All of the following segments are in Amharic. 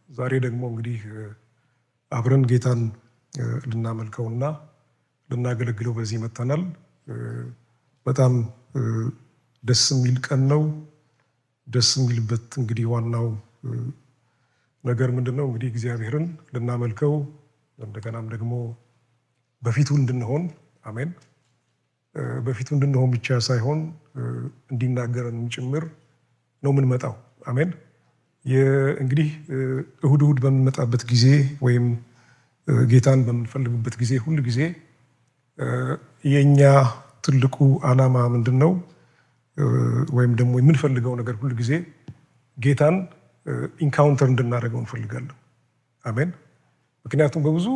ዛሬ ደግሞ እንግዲህ አብረን ጌታን ልናመልከውና ልናገለግለው በዚህ መጥተናል። በጣም ደስ የሚል ቀን ነው። ደስ የሚልበት እንግዲህ ዋናው ነገር ምንድነው? እንግዲህ እግዚአብሔርን ልናመልከው እንደገናም ደግሞ በፊቱ እንድንሆን አሜን። በፊቱ እንድንሆን ብቻ ሳይሆን እንዲናገረን ጭምር ነው የምንመጣው አሜን። እንግዲህ እሁድ በምንመጣበት ጊዜ ወይም ጌታን በምንፈልግበት ጊዜ ሁሉ ጊዜ የኛ ትልቁ ዓላማ ምንድነው? ወይም ደግሞ የምንፈልገው ነገር ሁሉ ጊዜ ጌታን ኢንካውንተር እንድናደርገው እንፈልጋለን አሜን። ምክንያቱም በብዙ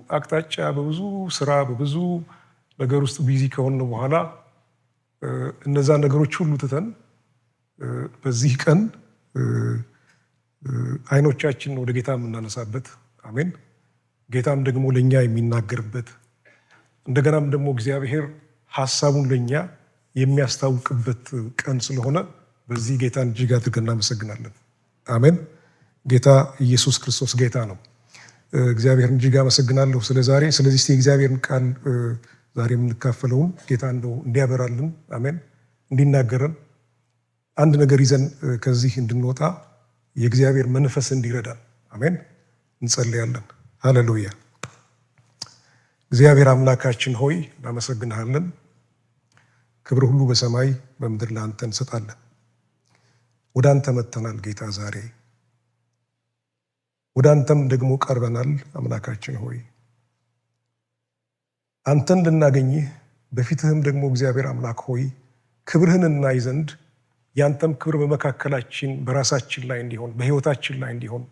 አቅጣጫ በብዙ ስራ በብዙ ነገር ውስጥ ቢዚ ከሆነ በኋላ እነዛ ነገሮች ሁሉ ትተን በዚህ ቀን አይኖቻችን ወደ ጌታ የምናነሳበት አሜን። ጌታም ደግሞ ለኛ የሚናገርበት እንደገናም ደግሞ እግዚአብሔር ሐሳቡን ለኛ የሚያስታውቅበት ቀን ስለሆነ በዚህ ጌታን እጅግ አድርገን እናመሰግናለን አሜን። ጌታ ኢየሱስ ክርስቶስ ጌታ ነው። እግዚአብሔርን እጅግ አመሰግናለሁ ስለዛሬ። ስለዚህ የእግዚአብሔርን ቃል ዛሬ የምንካፈለውን ጌታ እንደው እንዲያበራልን አሜን፣ እንዲናገረን አንድ ነገር ይዘን ከዚህ እንድንወጣ የእግዚአብሔር መንፈስ እንዲረዳን አሜን እንጸልያለን። ሃሌሉያ። እግዚአብሔር አምላካችን ሆይ እናመሰግንሃለን። ክብር ሁሉ በሰማይ በምድር ለአንተ እንሰጣለን። ወደ አንተ መጥተናል ጌታ ዛሬ ወደ አንተም ደግሞ ቀርበናል አምላካችን ሆይ አንተን ልናገኝህ በፊትህም ደግሞ እግዚአብሔር አምላክ ሆይ ክብርህን እናይ ዘንድ ያንተም ክብር በመካከላችን በራሳችን ላይ እንዲሆን በህይወታችን ላይ እንዲሆን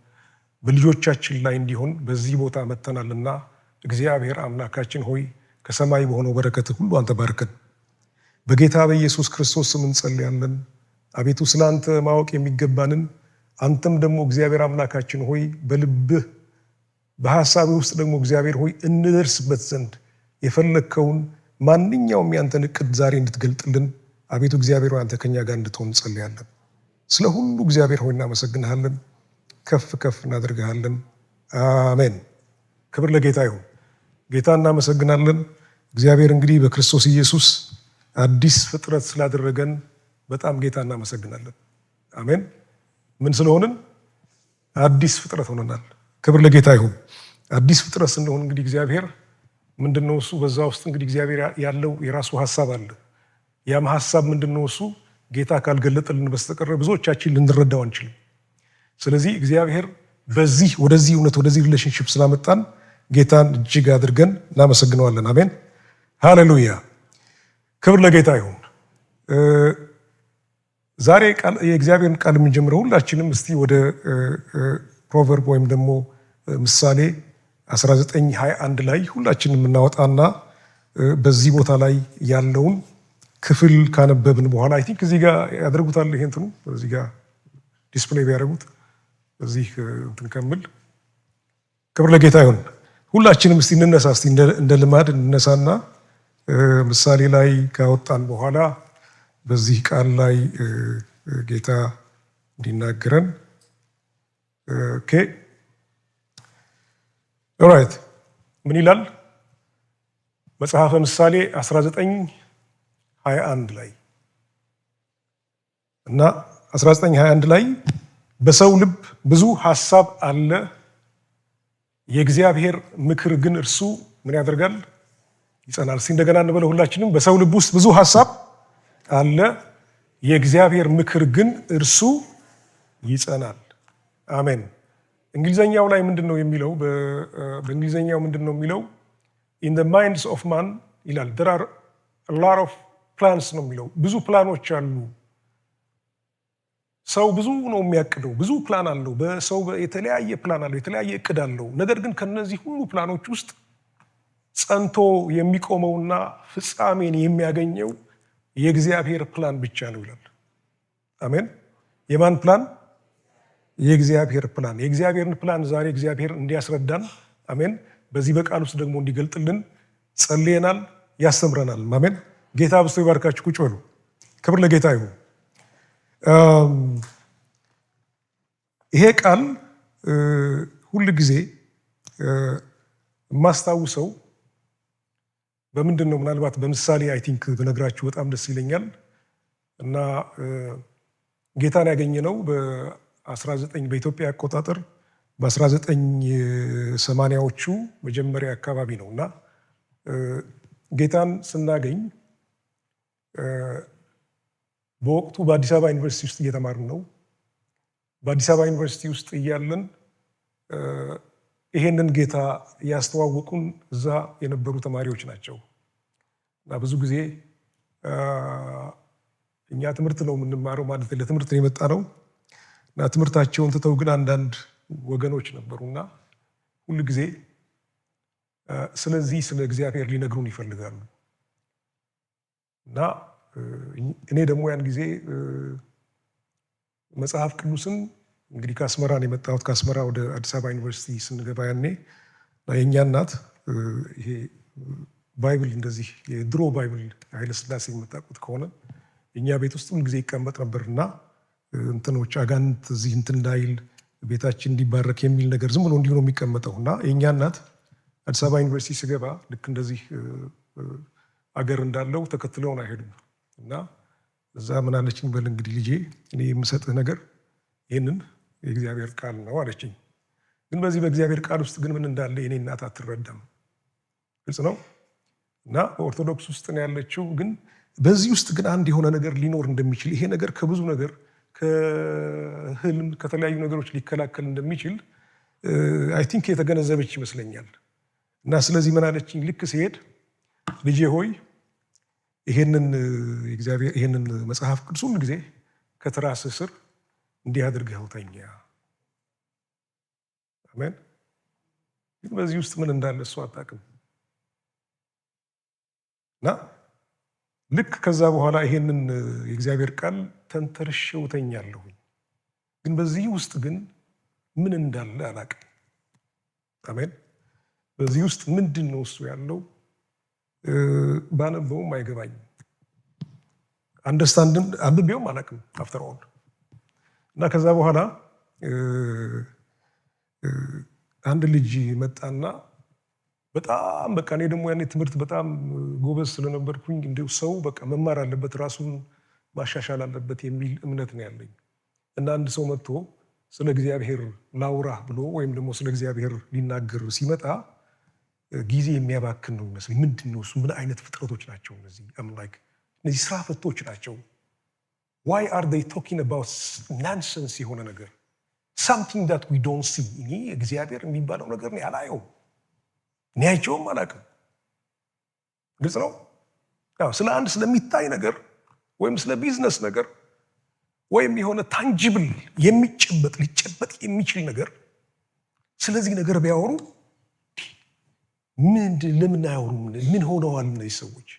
በልጆቻችን ላይ እንዲሆን በዚህ ቦታ መጥተናልና እግዚአብሔር አምላካችን ሆይ ከሰማይ በሆነው በረከት ሁሉ አንተ ባርከን። በጌታ በኢየሱስ ክርስቶስ ስም እንጸልያለን። አቤቱ ስላንተ ማወቅ የሚገባንን አንተም ደግሞ እግዚአብሔር አምላካችን ሆይ በልብህ በሐሳብህ ውስጥ ደግሞ እግዚአብሔር ሆይ እንደርስበት ዘንድ የፈለከውን ማንኛውም ያንተን እቅድ ዛሬ እንድትገልጥልን አቤቱ እግዚአብሔር አንተ ከኛ ጋር እንድትሆን እንጸልያለን። ስለ ሁሉ እግዚአብሔር ሆይ እናመሰግንሃለን፣ ከፍ ከፍ እናደርግሃለን። አሜን። ክብር ለጌታ ይሁን። ጌታ እናመሰግናለን። እግዚአብሔር እንግዲህ በክርስቶስ ኢየሱስ አዲስ ፍጥረት ስላደረገን በጣም ጌታ እናመሰግናለን። አሜን። ምን ስለሆንን? አዲስ ፍጥረት ሆነናል። ክብር ለጌታ ይሁን። አዲስ ፍጥረት ስንሆን እንግዲህ እግዚአብሔር ምንድነው እሱ? በዛ ውስጥ እንግዲህ እግዚአብሔር ያለው የራሱ ሐሳብ አለ። ያም ሐሳብ ምንድነው እሱ? ጌታ ካልገለጠልን በስተቀር ብዙዎቻችን ልንረዳው አንችልም። ስለዚህ እግዚአብሔር በዚህ ወደዚህ እውነት ወደዚህ ሪሌሽንሺፕ ስላመጣን ጌታን እጅግ አድርገን እናመሰግነዋለን። አሜን ሃሌሉያ። ክብር ለጌታ ይሁን። ዛሬ የእግዚአብሔርን ቃል የምንጀምረው ሁላችንም እስቲ ወደ ፕሮቨርብ ወይም ደግሞ ምሳሌ 19:21 ላይ ሁላችንም የምናወጣና በዚህ ቦታ ላይ ያለውን ክፍል ካነበብን በኋላ አይ ቲንክ እዚህ ጋር ያደርጉታል። ይሄ እንትኑ እዚህ ጋር ዲስፕሌይ ቢያደርጉት እዚህ እንትን ከምል ክብር ለጌታ ይሁን። ሁላችንም እስቲ እንነሳ፣ እስቲ እንደ ልማድ እንነሳና ምሳሌ ላይ ካወጣን በኋላ በዚህ ቃል ላይ ጌታ እንዲናገረን ኦኬ ኦራይት። ምን ይላል መጽሐፈ ምሳሌ 19:21 ላይ እና 19:21 ላይ በሰው ልብ ብዙ ሐሳብ አለ፣ የእግዚአብሔር ምክር ግን እርሱ ምን ያደርጋል? ይጸናል። እስቲ እንደገና እንበለው ሁላችንም። በሰው ልብ ውስጥ ብዙ ሐሳብ አለ፣ የእግዚአብሔር ምክር ግን እርሱ ይጸናል። አሜን። እንግሊዘኛው ላይ ምንድነው የሚለው? በእንግሊዘኛው ምንድነው የሚለው? in the minds of man ይላል። there are a lot of plans ነው የሚለው። ብዙ ፕላኖች አሉ። ሰው ብዙ ነው የሚያቅደው፣ ብዙ ፕላን አለው። በሰው የተለያየ ፕላን አለው፣ የተለያየ እቅድ አለው። ነገር ግን ከነዚህ ሁሉ ፕላኖች ውስጥ ጸንቶ የሚቆመውና ፍጻሜን የሚያገኘው የእግዚአብሔር ፕላን ብቻ ነው ይላል። አሜን። የማን ፕላን? የእግዚአብሔር ፕላን። የእግዚአብሔርን ፕላን ዛሬ እግዚአብሔር እንዲያስረዳን አሜን፣ በዚህ በቃል ውስጥ ደግሞ እንዲገልጥልን ጸልየናል፣ ያስተምረናል። አሜን። ጌታ ብስቶ ይባርካችሁ። ቁጭ በሉ። ክብር ለጌታ ይሁን። ይሄ ቃል ሁል ጊዜ የማስታውሰው በምንድን ነው? ምናልባት በምሳሌ አይ ቲንክ ብነግራችሁ በጣም ደስ ይለኛል። እና ጌታን ያገኘነው በ19 በኢትዮጵያ አቆጣጠር በ1980ዎቹ መጀመሪያ አካባቢ ነው። እና ጌታን ስናገኝ በወቅቱ በአዲስ አበባ ዩኒቨርሲቲ ውስጥ እየተማርን ነው። በአዲስ አበባ ዩኒቨርሲቲ ውስጥ እያለን ይሄንን ጌታ ያስተዋወቁን እዛ የነበሩ ተማሪዎች ናቸው። እና ብዙ ጊዜ እኛ ትምህርት ነው የምንማረው፣ ማለት ለትምህርት ነው የመጣ ነው። እና ትምህርታቸውን ትተው ግን አንዳንድ ወገኖች ነበሩና ሁል ጊዜ ስለዚህ ስለ እግዚአብሔር ሊነግሩን ይፈልጋሉ። እና እኔ ደግሞ ያን ጊዜ መጽሐፍ ቅዱስን እንግዲህ ከአስመራ ነው የመጣሁት። ከአስመራ ወደ አዲስ አበባ ዩኒቨርሲቲ ስንገባ ያኔ የእኛ እናት ይሄ ባይብል እንደዚህ የድሮ ባይብል ኃይለ ሥላሴ የምታውቁት ከሆነ እኛ ቤት ውስጥ ሁል ጊዜ ይቀመጥ ነበርና እንትኖች አጋንንት እዚህ እንትን እንዳይል ቤታችን እንዲባረክ የሚል ነገር ዝም ብሎ እንዲሁ ነው የሚቀመጠው። እና የእኛ እናት አዲስ አበባ ዩኒቨርሲቲ ስገባ ልክ እንደዚህ አገር እንዳለው ተከትለውን አይሄዱም። እና እዛ ምን አለችኝ፣ በል እንግዲህ ልጄ እኔ የምሰጥህ ነገር ይህንን የእግዚአብሔር ቃል ነው አለችኝ። ግን በዚህ በእግዚአብሔር ቃል ውስጥ ግን ምን እንዳለ የኔ እናት አትረዳም። ግልጽ ነው። እና በኦርቶዶክስ ውስጥ ነው ያለችው። ግን በዚህ ውስጥ ግን አንድ የሆነ ነገር ሊኖር እንደሚችል፣ ይሄ ነገር ከብዙ ነገር ከህልም ከተለያዩ ነገሮች ሊከላከል እንደሚችል አይ ቲንክ የተገነዘበች ይመስለኛል። እና ስለዚህ ምን አለችኝ፣ ልክ ሲሄድ ልጄ ሆይ ይሄንን መጽሐፍ ቅዱስ ሁሉ ጊዜ ከትራስህ ስር እንዲህ አድርገህ ተኛ። አሜን። ግን በዚህ ውስጥ ምን እንዳለ እሱ አታውቅም። እና ልክ ከዛ በኋላ ይሄንን የእግዚአብሔር ቃል ተንተርሼው ተኛለሁ። ግን በዚህ ውስጥ ግን ምን እንዳለ አላውቅም። አሜን። በዚህ ውስጥ ምንድን ነው እሱ ያለው? ባነበውም አይገባኝም። አንደርስታንድም አንብቤውም አላውቅም አፍተር ኦል። እና ከዛ በኋላ አንድ ልጅ መጣና በጣም በቃ እኔ ደግሞ ያኔ ትምህርት በጣም ጎበዝ ስለነበርኩኝ እንዲሁ ሰው በቃ መማር አለበት ራሱን ማሻሻል አለበት የሚል እምነት ነው ያለኝ። እና አንድ ሰው መጥቶ ስለ እግዚአብሔር ላውራህ ብሎ ወይም ደግሞ ስለ እግዚአብሔር ሊናገር ሲመጣ ጊዜ የሚያባክን ነው ይመስለኝ። ምንድን ነው እሱ? ምን አይነት ፍጥረቶች ናቸው እነዚህ? እነዚህ ስራ ፈቶች ናቸው። why are they talking about nonsense የሆነ ነገር something that we don't see? እኔ እግዚአብሔር የሚባለው ነገር ነው ያላየው፣ እኔ አይቼውም አላውቅም። ግልጽ ነው። ስለ አንድ ስለሚታይ ነገር ወይም ስለ ቢዝነስ ነገር ወይም የሆነ ታንጂብል የሚጨበጥ ሊጨበጥ የሚችል ነገር ስለዚህ ነገር ቢያወሩ ለምን አያወሩም? ምን ሆነዋል እነዚህ ሰዎች?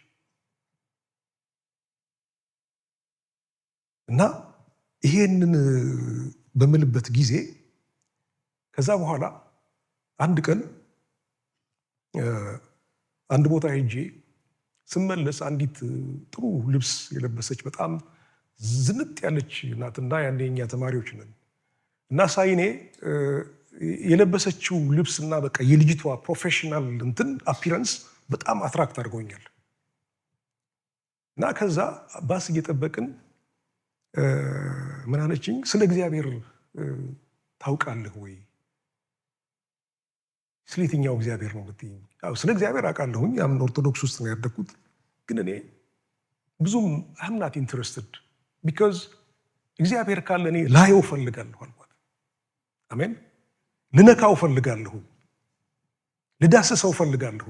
እና ይሄንን በምልበት ጊዜ ከዛ በኋላ አንድ ቀን አንድ ቦታ ሄጄ ስመለስ አንዲት ጥሩ ልብስ የለበሰች በጣም ዝንጥ ያለች ናትና ያኔ እኛ ተማሪዎች ነን እና ሳይኔ የለበሰችው ልብስና በቃ የልጅቷ ፕሮፌሽናል እንትን አፒረንስ በጣም አትራክት አድርጎኛል። እና ከዛ ባስ እየጠበቅን ምን አለችኝ፣ ስለ እግዚአብሔር ታውቃለህ ወይ? ስለ የትኛው እግዚአብሔር ነው የምትይኝ? ስለ እግዚአብሔር አውቃለሁኝ። አምን ኦርቶዶክስ ውስጥ ነው ያደግኩት። ግን እኔ ብዙም አም ናት ኢንትረስትድ ቢካዝ እግዚአብሔር ካለ እኔ ላየው ፈልጋለሁ አልኳት። አሜን። ልነካው ፈልጋለሁ፣ ልዳስሰው ፈልጋለሁ።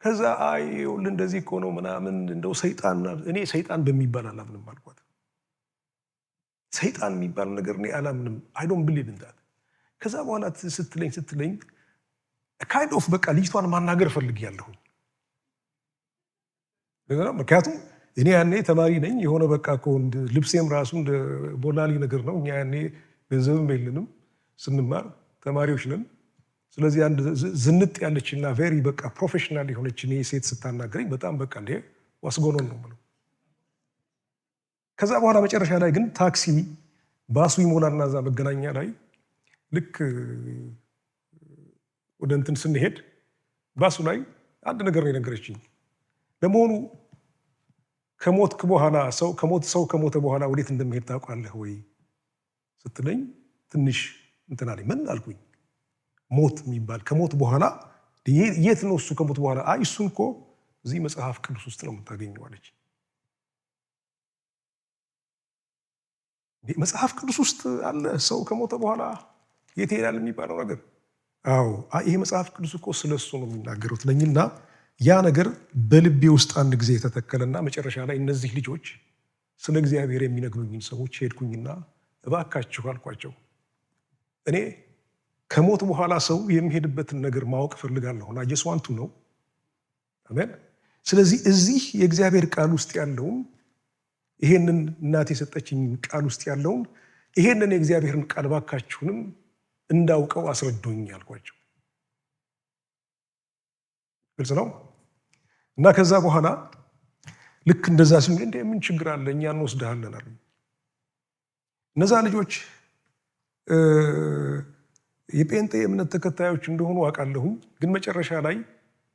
ከዛ አይውል እንደዚህ እኮ ነው ምናምን እንደው ሰይጣን፣ እኔ ሰይጣን በሚባል አላምንም አልኳት። ሰይጣን የሚባል ነገር እኔ አላምንም። አይ ዶንት ቢሊቭ ኢን ዳት። ከዛ በኋላ ስትለኝ ካይንድ ኦፍ በቃ ልጅቷን ማናገር ፈልጊያለሁ። ምክንያቱም እኔ ያኔ ተማሪ ነኝ። የሆነ በቃ እኮ ልብሴም ራሱ እንደ ቦላሊ ነገር ነው። እኛ ያኔ ገንዘብም የለንም፣ ስንማር ተማሪዎች ነን። ስለዚህ አንድ ዝንጥ ያለችና ቬሪ በቃ ፕሮፌሽናል የሆነች እኔ ሴት ስታናገረኝ በጣም በቃ እንደ ዋስጎኖን ነው የምለው። ከዛ በኋላ መጨረሻ ላይ ግን ታክሲ ባሱ ይሞላና እዛ መገናኛ ላይ ልክ ወደ እንትን ስንሄድ ባሱ ላይ አንድ ነገር ነው የነገረችኝ። ለመሆኑ ከሞትክ በኋላ ሰው ከሞተ በኋላ ወዴት እንደሚሄድ ታውቃለህ ወይ ስትለኝ ትንሽ እንትን አለኝ። ምን አልኩኝ? ሞት የሚባል ከሞት በኋላ የት ነው እሱ? ከሞት በኋላ አይ እሱን እኮ እዚህ መጽሐፍ ቅዱስ ውስጥ ነው የምታገኘው አለች። መጽሐፍ ቅዱስ ውስጥ አለ ሰው ከሞተ በኋላ የት ይሄዳል የሚባለው ነገር? አዎ ይሄ መጽሐፍ ቅዱስ እኮ ስለሱ ነው የሚናገረው ትለኝና ያ ነገር በልቤ ውስጥ አንድ ጊዜ የተተከለና መጨረሻ ላይ እነዚህ ልጆች ስለ እግዚአብሔር የሚነግሩኝን ሰዎች ሄድኩኝና እባካችሁ አልኳቸው፣ እኔ ከሞት በኋላ ሰው የሚሄድበትን ነገር ማወቅ ፈልጋለሁና ጀስዋንቱ ነው። አሜን። ስለዚህ እዚህ የእግዚአብሔር ቃል ውስጥ ያለውን ይሄንን እናቴ የሰጠችኝ ቃል ውስጥ ያለውን ይሄንን የእግዚአብሔርን ቃል እባካችሁንም እንዳውቀው አስረዱኝ አልኳቸው። ግልጽ ነው። እና ከዛ በኋላ ልክ እንደዛ ሲሉ እንደ ምን ችግር አለ እኛ እንወስድሃለን አሉ። እነዛ ልጆች የጴንጤ እምነት ተከታዮች እንደሆኑ አውቃለሁኝ። ግን መጨረሻ ላይ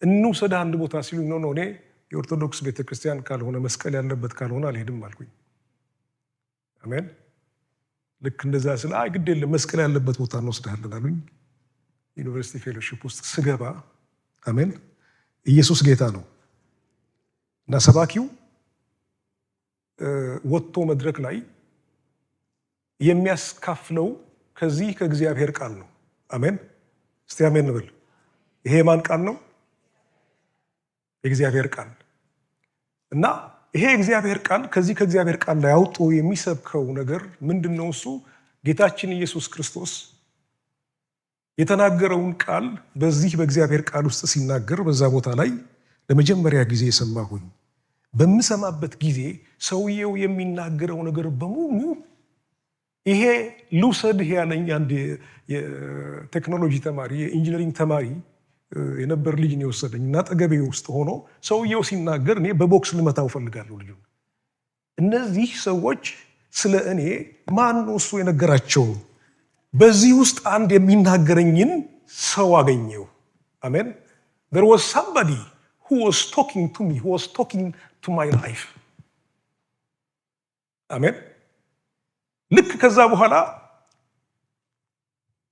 እንውሰድህ አንድ ቦታ ሲሉኝ ነው እኔ የኦርቶዶክስ ቤተክርስቲያን ካልሆነ መስቀል ያለበት ካልሆነ አልሄድም አልኩኝ። አሜን። ልክ እንደዛ ስለ አይ ግድ የለም መስቀል ያለበት ቦታ እንወስድሃለን አሉኝ። ዩኒቨርሲቲ ፌሎሺፕ ውስጥ ስገባ አሜን፣ ኢየሱስ ጌታ ነው እና ሰባኪው ወጥቶ መድረክ ላይ የሚያስካፍለው ከዚህ ከእግዚአብሔር ቃል ነው። አሜን። እስቲ አሜን እንበል። ይሄ የማን ቃል ነው? የእግዚአብሔር ቃል እና ይሄ የእግዚአብሔር ቃል ከዚህ ከእግዚአብሔር ቃል ላይ አውጥቶ የሚሰብከው ነገር ምንድነው? እሱ ጌታችን ኢየሱስ ክርስቶስ የተናገረውን ቃል በዚህ በእግዚአብሔር ቃል ውስጥ ሲናገር በዛ ቦታ ላይ ለመጀመሪያ ጊዜ የሰማሁኝ። በምሰማበት ጊዜ ሰውየው የሚናገረው ነገር በሙሉ ይሄ ልውሰድህ ያለኝ አንድ የቴክኖሎጂ ተማሪ የኢንጂነሪንግ ተማሪ የነበር ልጅ ነው የወሰደኝ እና አጠገቤ ውስጥ ሆኖ ሰውየው ሲናገር እኔ በቦክስ ልመታው ፈልጋለሁ ልጁ። እነዚህ ሰዎች ስለ እኔ ማን ነው እሱ የነገራቸው? በዚህ ውስጥ አንድ የሚናገረኝን ሰው አገኘው። አሜን። there was somebody who was talking to me, who was talking to my life. አሜን። ልክ ከዛ በኋላ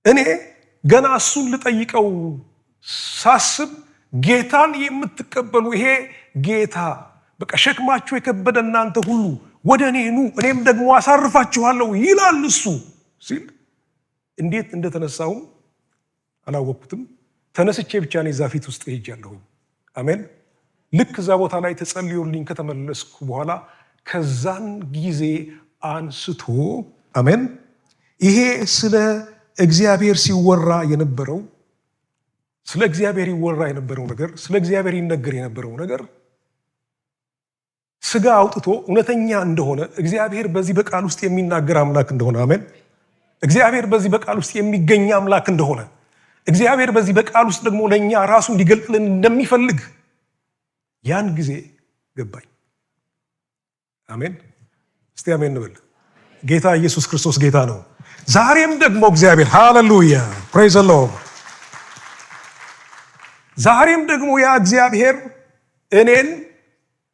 እኔ ገና እሱን ልጠይቀው ሳስብ ጌታን የምትቀበሉ ይሄ ጌታ በቃ ሸክማችሁ የከበደ እናንተ ሁሉ ወደ እኔ ኑ እኔም ደግሞ አሳርፋችኋለሁ ይላል እሱ ሲል እንዴት እንደተነሳው አላወቅኩትም። ተነስቼ ብቻ ነው እዛ ፊት ውስጥ ሄጃለሁ። አሜን። ልክ እዛ ቦታ ላይ ተጸልዮልኝ ከተመለስኩ በኋላ ከዛን ጊዜ አንስቶ አሜን ይሄ ስለ እግዚአብሔር ሲወራ የነበረው ስለ እግዚአብሔር ይወራ የነበረው ነገር ስለ እግዚአብሔር ይነገር የነበረው ነገር ስጋ አውጥቶ እውነተኛ እንደሆነ እግዚአብሔር በዚህ በቃል ውስጥ የሚናገር አምላክ እንደሆነ አሜን እግዚአብሔር በዚህ በቃል ውስጥ የሚገኝ አምላክ እንደሆነ እግዚአብሔር በዚህ በቃል ውስጥ ደግሞ ለኛ ራሱን ሊገልጥልን እንደሚፈልግ ያን ጊዜ ገባኝ። አሜን። እስቲ አሜን እንበል። ጌታ ኢየሱስ ክርስቶስ ጌታ ነው። ዛሬም ደግሞ እግዚአብሔር ሃሌሉያ ፕሬዝ ዘ ሎርድ ዛሬም ደግሞ ያ እግዚአብሔር እኔን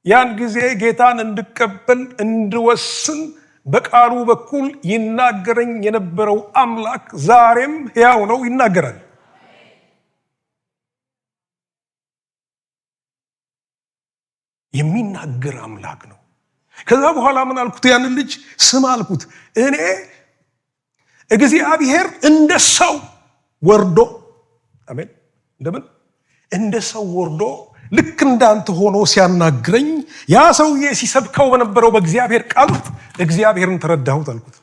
ያን ጊዜ ጌታን እንድቀበል እንድወስን በቃሉ በኩል ይናገረኝ የነበረው አምላክ ዛሬም ሕያው ነው፣ ይናገራል። የሚናገር አምላክ ነው። ከዛ በኋላ ምን አልኩት? ያንን ልጅ ስም አልኩት። እኔ እግዚአብሔር እንደ ሰው ወርዶ አሜን እንደምን እንደ ሰው ወርዶ ልክ እንዳንተ ሆኖ ሲያናግረኝ ያ ሰውዬ ሲሰብከው በነበረው በእግዚአብሔር ቃል እግዚአብሔርን ተረዳሁት አልኩት።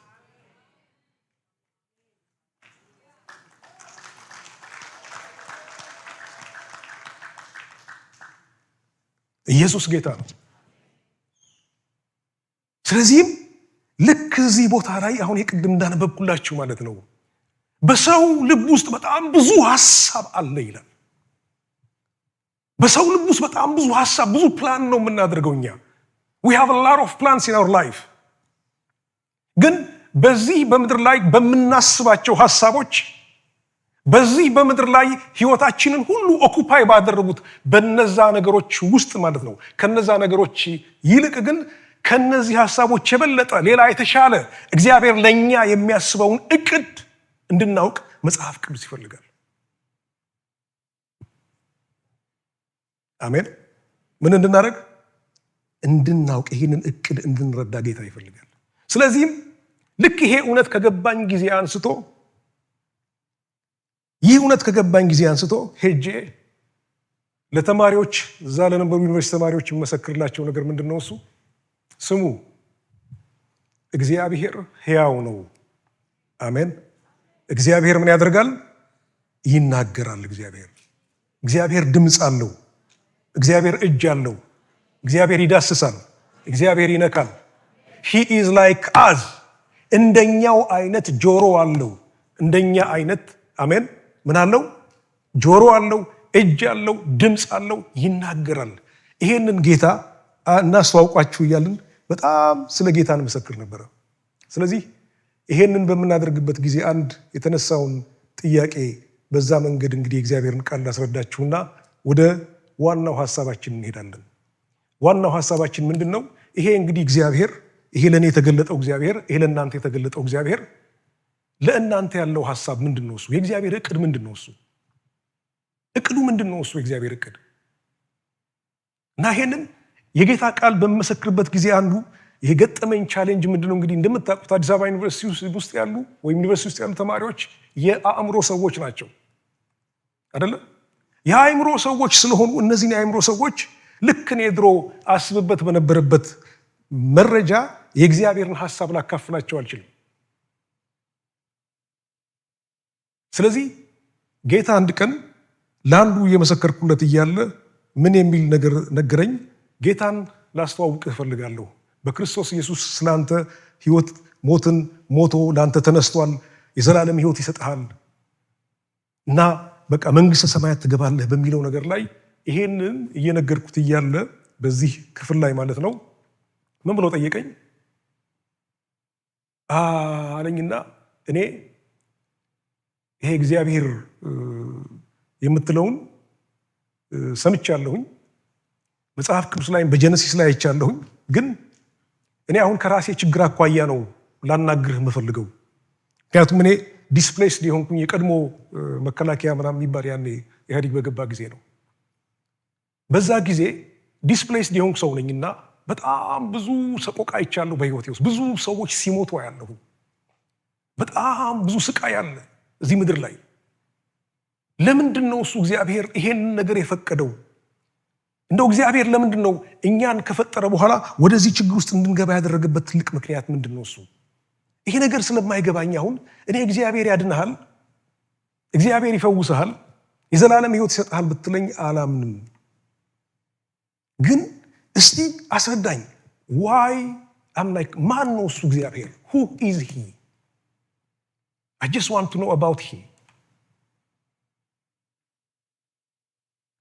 ኢየሱስ ጌታ ነው። ስለዚህም ልክ እዚህ ቦታ ላይ አሁን የቅድም እንዳነበብኩላችሁ ማለት ነው በሰው ልብ ውስጥ በጣም ብዙ ሐሳብ አለ ይላል። በሰው ልብ ውስጥ በጣም ብዙ ሐሳብ ብዙ ፕላን ነው የምናደርገው እኛ we have a lot of plans in our life ግን በዚህ በምድር ላይ በምናስባቸው ሐሳቦች በዚህ በምድር ላይ ህይወታችንን ሁሉ ኦኩፓይ ባደረጉት በነዛ ነገሮች ውስጥ ማለት ነው ከነዛ ነገሮች ይልቅ ግን ከነዚህ ሐሳቦች የበለጠ ሌላ የተሻለ እግዚአብሔር ለኛ የሚያስበውን እቅድ እንድናውቅ መጽሐፍ ቅዱስ ይፈልጋል። አሜን። ምን እንድናውቅ ይህንን እቅድ እንድንረዳ ጌታ ይፈልጋል። ስለዚህም ልክ ይሄ እውነት ከገባኝ ጊዜ አንስቶ ሄጄ ለተማሪዎች እዛ ለነበሩ ዩኒቨርሲቲ ተማሪዎች የመሰክርላቸው ነገር ምንድነው? እሱ ስሙ፣ እግዚአብሔር ሕያው ነው። አሜን። እግዚአብሔር ምን ያደርጋል? ይናገራል። እግዚአብሔር ድምፅ አለው። እግዚአብሔር እጅ አለው። እግዚአብሔር ይዳስሳል። እግዚአብሔር ይነካል። he is like us እንደኛው አይነት ጆሮ አለው። እንደኛ አይነት አሜን ምን አለው? ጆሮ አለው፣ እጅ አለው፣ ድምፅ አለው፣ ይናገራል። ይሄንን ጌታ እናስተዋውቃችሁ እያልን በጣም ስለ ጌታ እንመሰክር ነበረ። ስለዚህ ይሄንን በምናደርግበት ጊዜ አንድ የተነሳውን ጥያቄ በዛ መንገድ እንግዲህ እግዚአብሔርን ቃል ላስረዳችሁና ወደ ዋናው ሐሳባችን እንሄዳለን። ዋናው ሐሳባችን ምንድነው? ይሄ እንግዲህ እግዚአብሔር ይሄ ለኔ የተገለጠው እግዚአብሔር ይሄ ለእናንተ የተገለጠው እግዚአብሔር ለእናንተ ያለው ሐሳብ ምንድነው? እሱ የእግዚአብሔር እቅድ ምንድነው? እቅዱ ምንድነው? እሱ የእግዚአብሔር እቅድ እና ይሄንን የጌታ ቃል በመሰክርበት ጊዜ አንዱ የገጠመኝ ቻሌንጅ ምንድነው? እንግዲህ እንደምታውቁት አዲስ አበባ ዩኒቨርሲቲ ውስጥ ያሉ ወይም ዩኒቨርሲቲ ውስጥ ያሉ ተማሪዎች የአእምሮ ሰዎች ናቸው አይደለ? የአእምሮ ሰዎች ስለሆኑ እነዚህን የአእምሮ ሰዎች ልክ እኔ ድሮ አስብበት በነበረበት መረጃ የእግዚአብሔርን ሐሳብ ላካፍላቸው አልችልም። ስለዚህ ጌታ አንድ ቀን ለአንዱ የመሰከርኩለት እያለ ምን የሚል ነገር ነገረኝ? ጌታን ላስተዋውቅህ እፈልጋለሁ። በክርስቶስ ኢየሱስ ስላንተ ሕይወት ሞትን ሞቶ ላንተ ተነስቷል። የዘላለም ሕይወት ይሰጥሃል እና በቃ መንግሥተ ሰማያት ትገባለህ በሚለው ነገር ላይ ይሄንን እየነገርኩት እያለ በዚህ ክፍል ላይ ማለት ነው ምን ብሎ ጠየቀኝ አለኝና እኔ ይሄ እግዚአብሔር የምትለውን ሰምቻለሁኝ፣ መጽሐፍ ቅዱስ ላይ በጀነሲስ ላይ አይቻለሁኝ፣ ግን እኔ አሁን ከራሴ ችግር አኳያ ነው ላናግርህ የምፈልገው። ምክንያቱም እኔ ዲስፕሌስድ የሆንኩኝ የቀድሞ መከላከያ ምናምን የሚባል ያኔ ኢህአዴግ በገባ ጊዜ ነው። በዛ ጊዜ ዲስፕሌስድ የሆንኩ ሰው ነኝና በጣም ብዙ ሰቆቃ አይቻለሁ በህይወቴ ውስጥ። ብዙ ሰዎች ሲሞቱ ያለሁ፣ በጣም ብዙ ስቃይ አለ እዚህ ምድር ላይ። ለምንድን ነው እሱ እግዚአብሔር ይሄን ነገር የፈቀደው? እንደው እግዚአብሔር ለምንድን ነው እኛን ከፈጠረ በኋላ ወደዚህ ችግር ውስጥ እንድንገባ ያደረገበት ትልቅ ምክንያት ምንድን ነው? እሱ ይሄ ነገር ስለማይገባኝ አሁን እኔ እግዚአብሔር ያድንሃል፣ እግዚአብሔር ይፈውስሃል፣ የዘላለም ሕይወት ይሰጥሃል ብትለኝ አላምንም። ግን እስቲ አስረዳኝ። ዋይ አም ላይክ ማን ነው እሱ እግዚአብሔር? who is he? I just want to know about him.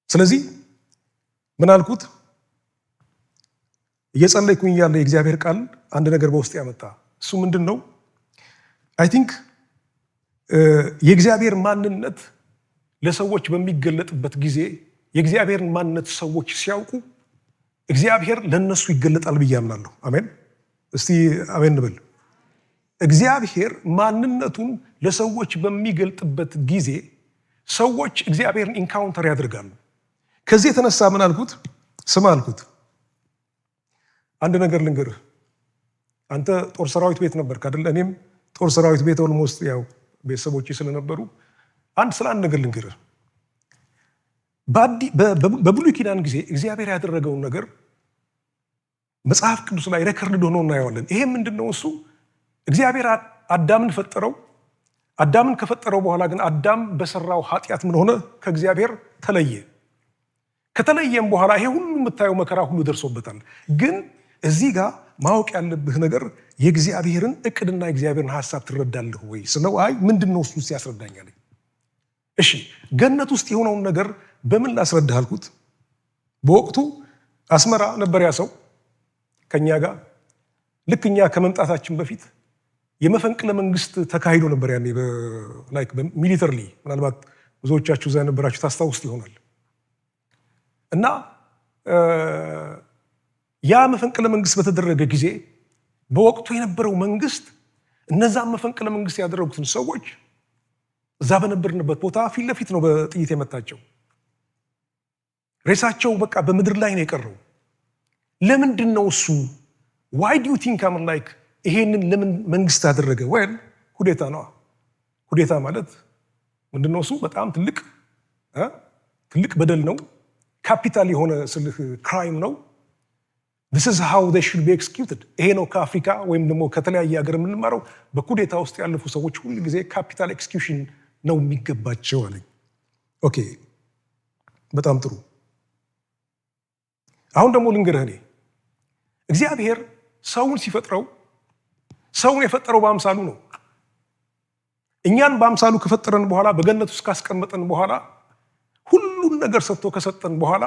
ስለዚህ ምን አልኩት? እየጸለይኩኝ ያለ የእግዚአብሔር ቃል አንድ ነገር በውስጥ ያመጣ። እሱ ምንድን ነው? አይ ቲንክ የእግዚአብሔር ማንነት ለሰዎች በሚገለጥበት ጊዜ የእግዚአብሔርን ማንነት ሰዎች ሲያውቁ እግዚአብሔር ለነሱ ይገለጣል ብዬ አምናለሁ። አሜን። እስቲ አሜን እንበል። እግዚአብሔር ማንነቱን ለሰዎች በሚገልጥበት ጊዜ ሰዎች እግዚአብሔርን ኢንካውንተር ያደርጋሉ። ከዚህ የተነሳ ምን አልኩት? ስማ አልኩት፣ አንድ ነገር ልንገርህ። አንተ ጦር ሰራዊት ቤት ነበርክ አይደል? እኔም ጦር ሰራዊት ቤት ኦልሞስት ያው ቤተሰቦቼ ስለነበሩ ስለ አንድ ነገር ልንገርህ። በብሉይ ኪዳን ጊዜ እግዚአብሔር ያደረገውን ነገር መጽሐፍ ቅዱስ ላይ ሬከርድ ሆኖ እናየዋለን። ይሄ ምንድነው? እሱ እግዚአብሔር አዳምን ፈጠረው። አዳምን ከፈጠረው በኋላ ግን አዳም በሰራው ኃጢአት ምን ሆነ? ከእግዚአብሔር ተለየ። ከተለየም በኋላ ይሄ ሁሉ የምታየው መከራ ሁሉ ደርሶበታል። ግን እዚህ ጋር ማወቅ ያለብህ ነገር የእግዚአብሔርን እቅድና የእግዚአብሔርን ሐሳብ ትረዳለህ ወይ ስለው፣ አይ ምንድነው እሱ ያስረዳኛል። እሺ ገነት ውስጥ የሆነውን ነገር በምን ላስረዳህ አልኩት። በወቅቱ አስመራ ነበር ያ ሰው ከኛ ጋር። ልክ እኛ ከመምጣታችን በፊት የመፈንቅለ መንግስት ተካሂዶ ነበር ያኔ ላይክ ሚሊተሪሊ። ምናልባት ብዙዎቻችሁ እዛ ነበራችሁ ታስታውሱ ይሆናል። እና ያ መፈንቅለ መንግስት በተደረገ ጊዜ በወቅቱ የነበረው መንግስት እነዛን መፈንቅለ መንግስት ያደረጉትን ሰዎች እዛ በነበርንበት ቦታ ፊት ለፊት ነው በጥይት የመታቸው። ሬሳቸው በቃ በምድር ላይ ነው የቀረው። ለምንድን ነው እሱ? ዋይ ዱ ዩ ቲንክ አም ላይክ ይሄንን ለምን መንግስት አደረገ? ወይል ኩዴታ ነው። ኩዴታ ማለት ምንድነው? እሱ በጣም ትልቅ በደል ነው። ካፒታል የሆነ ስልህ ክራይም ነው። this is how they should be executed። ይሄ ነው ከአፍሪካ ወይም ደግሞ ከተለያየ ሀገር የምንማረው። በኩዴታ ውስጥ ያለፉ ሰዎች ሁሉ ጊዜ ካፒታል ኤክስኪዩሽን ነው የሚገባቸው አለኝ። ኦኬ በጣም ጥሩ። አሁን ደግሞ ልንገርህ፣ እኔ እግዚአብሔር ሰውን ሲፈጥረው ሰውን የፈጠረው በአምሳሉ ነው። እኛን በአምሳሉ ከፈጠረን በኋላ በገነት ውስጥ ካስቀመጠን በኋላ ሁሉን ነገር ሰጥቶ ከሰጠን በኋላ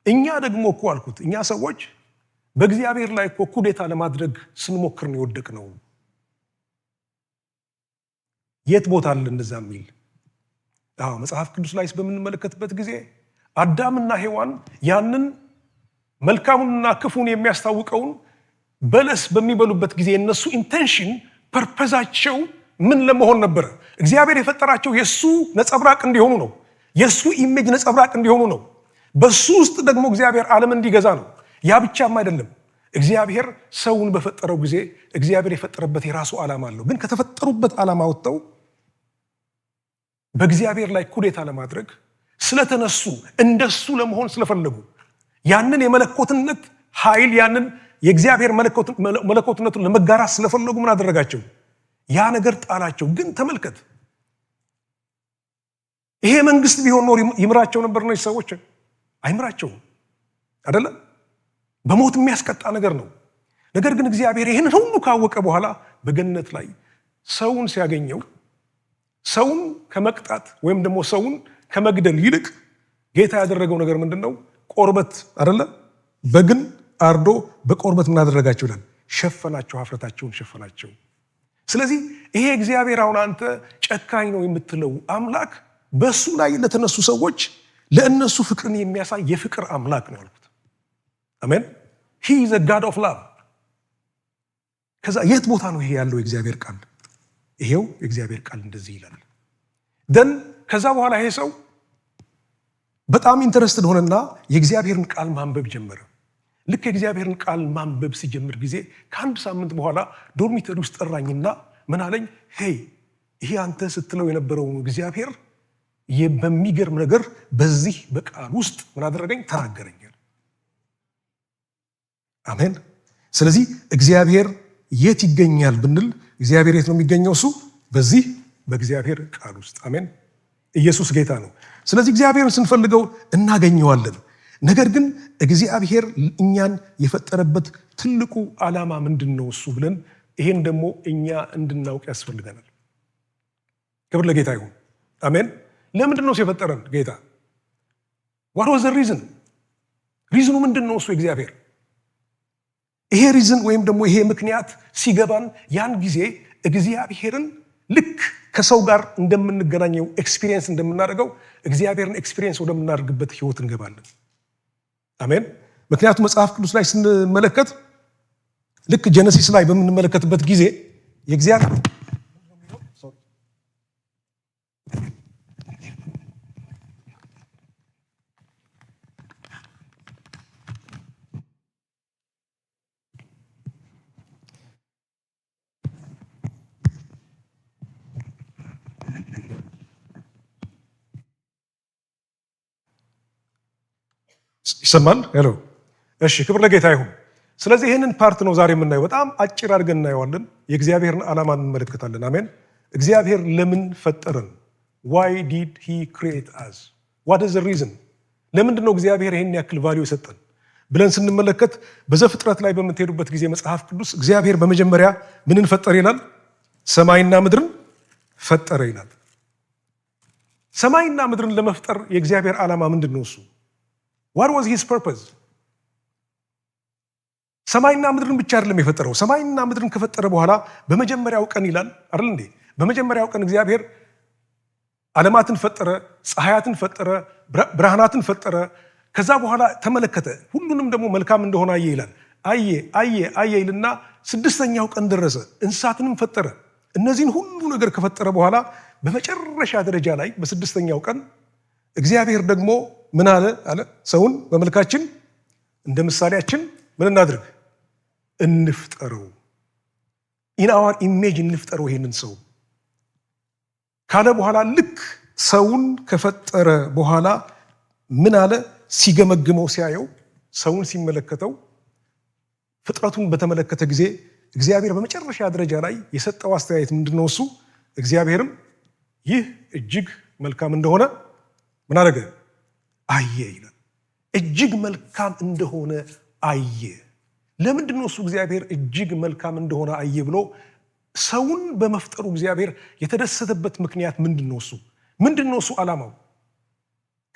እኛ ደግሞ እኮ አልኩት እኛ ሰዎች በእግዚአብሔር ላይ እኮ ኩዴታ ለማድረግ ስንሞክር ነው የወደቅነው። የት ቦታ አለ እንደዛ የሚል? መጽሐፍ ቅዱስ ላይ በምንመለከትበት ጊዜ አዳምና ሔዋን ያንን መልካሙንና ክፉን የሚያስታውቀውን በለስ በሚበሉበት ጊዜ የነሱ ኢንቴንሽን ፐርፐዛቸው ምን ለመሆን ነበረ? እግዚአብሔር የፈጠራቸው የሱ ነጸብራቅ እንዲሆኑ ነው። የሱ ኢሜጅ ነጸብራቅ እንዲሆኑ ነው። በሱ ውስጥ ደግሞ እግዚአብሔር ዓለም እንዲገዛ ነው። ያ ብቻም አይደለም። እግዚአብሔር ሰውን በፈጠረው ጊዜ እግዚአብሔር የፈጠረበት የራሱ ዓላማ አለው። ግን ከተፈጠሩበት ዓላማ ወጥተው በእግዚአብሔር ላይ ኩዴታ ለማድረግ ስለተነሱ እንደሱ ለመሆን ስለፈለጉ ያንን የመለኮትነት ኃይል ያንን የእግዚአብሔር መለኮትነቱን ለመጋራት ስለፈለጉ ምን አደረጋቸው? ያ ነገር ጣላቸው። ግን ተመልከት፣ ይሄ መንግስት ቢሆን ኖር ይምራቸው ነበር ነው? ሰዎች አይምራቸውም አይደለ? በሞት የሚያስቀጣ ነገር ነው። ነገር ግን እግዚአብሔር ይህንን ሁሉ ካወቀ በኋላ በገነት ላይ ሰውን ሲያገኘው ሰውን ከመቅጣት ወይም ደግሞ ሰውን ከመግደል ይልቅ ጌታ ያደረገው ነገር ምንድነው? ቆርበት አይደለ? በግን አርዶ በቆርበት ምን አደረጋቸው ይላል? ሸፈናቸው፣ ሀፍረታቸውን ሸፈናቸው። ስለዚህ ይሄ እግዚአብሔር አሁን አንተ ጨካኝ ነው የምትለው አምላክ በሱ ላይ ለተነሱ ሰዎች ለእነሱ ፍቅርን የሚያሳይ የፍቅር አምላክ ነው አልኩት። አሜን። he is a god of love። ከዛ የት ቦታ ነው ይሄ ያለው የእግዚአብሔር ቃል? ይሄው የእግዚአብሔር ቃል እንደዚህ ይላል። ደን ከዛ በኋላ ይሄ ሰው በጣም ኢንተረስትድ ሆነና የእግዚአብሔርን ቃል ማንበብ ጀመረ። ልክ የእግዚአብሔርን ቃል ማንበብ ሲጀምር ጊዜ ከአንድ ሳምንት በኋላ ዶርሚተሪ ውስጥ ጠራኝና ምን አለኝ? ሄይ ይሄ አንተ ስትለው የነበረው እግዚአብሔር በሚገርም ነገር በዚህ በቃል ውስጥ ምን አደረገኝ? ተናገረኝ። አሜን። ስለዚህ እግዚአብሔር የት ይገኛል ብንል እግዚአብሔር የት ነው የሚገኘው? እሱ በዚህ በእግዚአብሔር ቃል ውስጥ። አሜን። ኢየሱስ ጌታ ነው። ስለዚህ እግዚአብሔርን ስንፈልገው እናገኘዋለን። ነገር ግን እግዚአብሔር እኛን የፈጠረበት ትልቁ ዓላማ ምንድን ነው እሱ ብለን ይሄን ደግሞ እኛ እንድናውቅ ያስፈልገናል። ክብር ለጌታ ይሁን። አሜን። ለምንድን ነው የፈጠረን ጌታ? what was the reason? ሪዝኑ ምንድን ነው እሱ እግዚአብሔር? ይሄ ሪዝን ወይም ደግሞ ይሄ ምክንያት ሲገባን ያን ጊዜ እግዚአብሔርን ልክ ከሰው ጋር እንደምንገናኘው ኤክስፒሪየንስ እንደምናደርገው እግዚአብሔርን ኤክስፒሪየንስ ወደምናደርግበት ህይወት እንገባለን። አሜን። ምክንያቱም መጽሐፍ ቅዱስ ላይ ስንመለከት ልክ ጀነሲስ ላይ በምንመለከትበት ጊዜ የእግዚአብሔር ይሰማል? ሄሎ። እሺ፣ ክብር ለጌታ ይሁን። ስለዚህ ይህንን ፓርት ነው ዛሬ የምናየው። በጣም አጭር አድርገን እናየዋለን። የእግዚአብሔርን ዓላማ እንመለከታለን። አሜን። እግዚአብሔር ለምን ፈጠረን? why did he create us? what is the reason? ለምንድን ነው እግዚአብሔር ይህን ያክል ቫልዩ የሰጠን ብለን ስንመለከት በዘፍጥረት ላይ በምትሄዱበት ጊዜ መጽሐፍ ቅዱስ እግዚአብሔር በመጀመሪያ ምንን ፈጠረ ይላል? ሰማይና ምድርን ፈጠረ ይላል። ሰማይና ምድርን ለመፍጠር የእግዚአብሔር ዓላማ ምንድን ነው እሱ? what was his purpose? ሰማይና ምድርን ብቻ አይደለም የፈጠረው። ሰማይና ምድርን ከፈጠረ በኋላ በመጀመሪያው ቀን ይላል አይደል እንዴ? በመጀመሪያው ቀን እግዚአብሔር ዓለማትን ፈጠረ፣ ፀሐያትን ፈጠረ፣ ብርሃናትን ፈጠረ። ከዛ በኋላ ተመለከተ፣ ሁሉንም ደግሞ መልካም እንደሆነ አየ ይላል። አየ ይልና ስድስተኛው ቀን ደረሰ፣ እንስሳትንም ፈጠረ። እነዚህን ሁሉ ነገር ከፈጠረ በኋላ በመጨረሻ ደረጃ ላይ በስድስተኛው ቀን እግዚአብሔር ደግሞ ምን አለ? ሰውን በመልካችን እንደ ምሳሌያችን ምን እናድርግ? እንፍጠረው። ኢን አወር ኢሜጅ እንፍጠረው ይሄንን ሰው ካለ በኋላ ልክ ሰውን ከፈጠረ በኋላ ምን አለ? ሲገመግመው ሲያየው፣ ሰውን ሲመለከተው፣ ፍጥረቱን በተመለከተ ጊዜ እግዚአብሔር በመጨረሻ ደረጃ ላይ የሰጠው አስተያየት ምንድነው? እሱ እግዚአብሔርም ይህ እጅግ መልካም እንደሆነ ምን አደረገ? አየ ይላል። እጅግ መልካም እንደሆነ አየ። ለምንድነው እሱ እግዚአብሔር እጅግ መልካም እንደሆነ አየ ብሎ ሰውን በመፍጠሩ እግዚአብሔር የተደሰተበት ምክንያት ምንድነው? እሱ ዓላማው?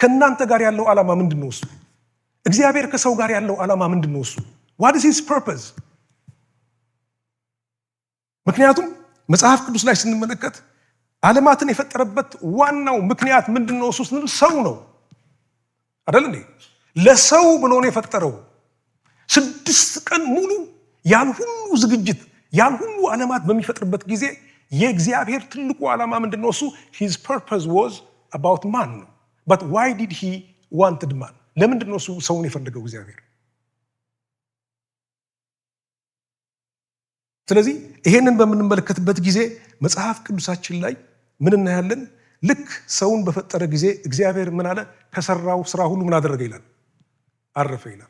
ከእናንተ ጋር ያለው ዓላማ ምንድነው? እሱ እግዚአብሔር ከሰው ጋር ያለው ዓላማ ምንድነው? እሱ what is his purpose? ምክንያቱም መጽሐፍ ቅዱስ ላይ ስንመለከት ዓለማትን የፈጠረበት ዋናው ምክንያት ምንድነው? እሱ ስንል ሰው ነው አይደል እንዴ? ለሰው ብሎ ነው የፈጠረው። 6 ቀን ሙሉ ያን ሁሉ ዝግጅት ያን ሁሉ ዓለማት በሚፈጥርበት ጊዜ የእግዚአብሔር ትልቁ ዓላማ ምንድነው? እሱ his purpose was about man ነው። but why did he wanted man? ለምንድነው እሱ ሰውን የፈለገው እግዚአብሔር? ስለዚህ ይሄንን በምንመለከትበት ጊዜ መጽሐፍ ቅዱሳችን ላይ ምን እናያለን? ልክ ሰውን በፈጠረ ጊዜ እግዚአብሔር ምን አለ? ከሰራው ስራ ሁሉ ምን አደረገ ይላል? አረፈ ይላል።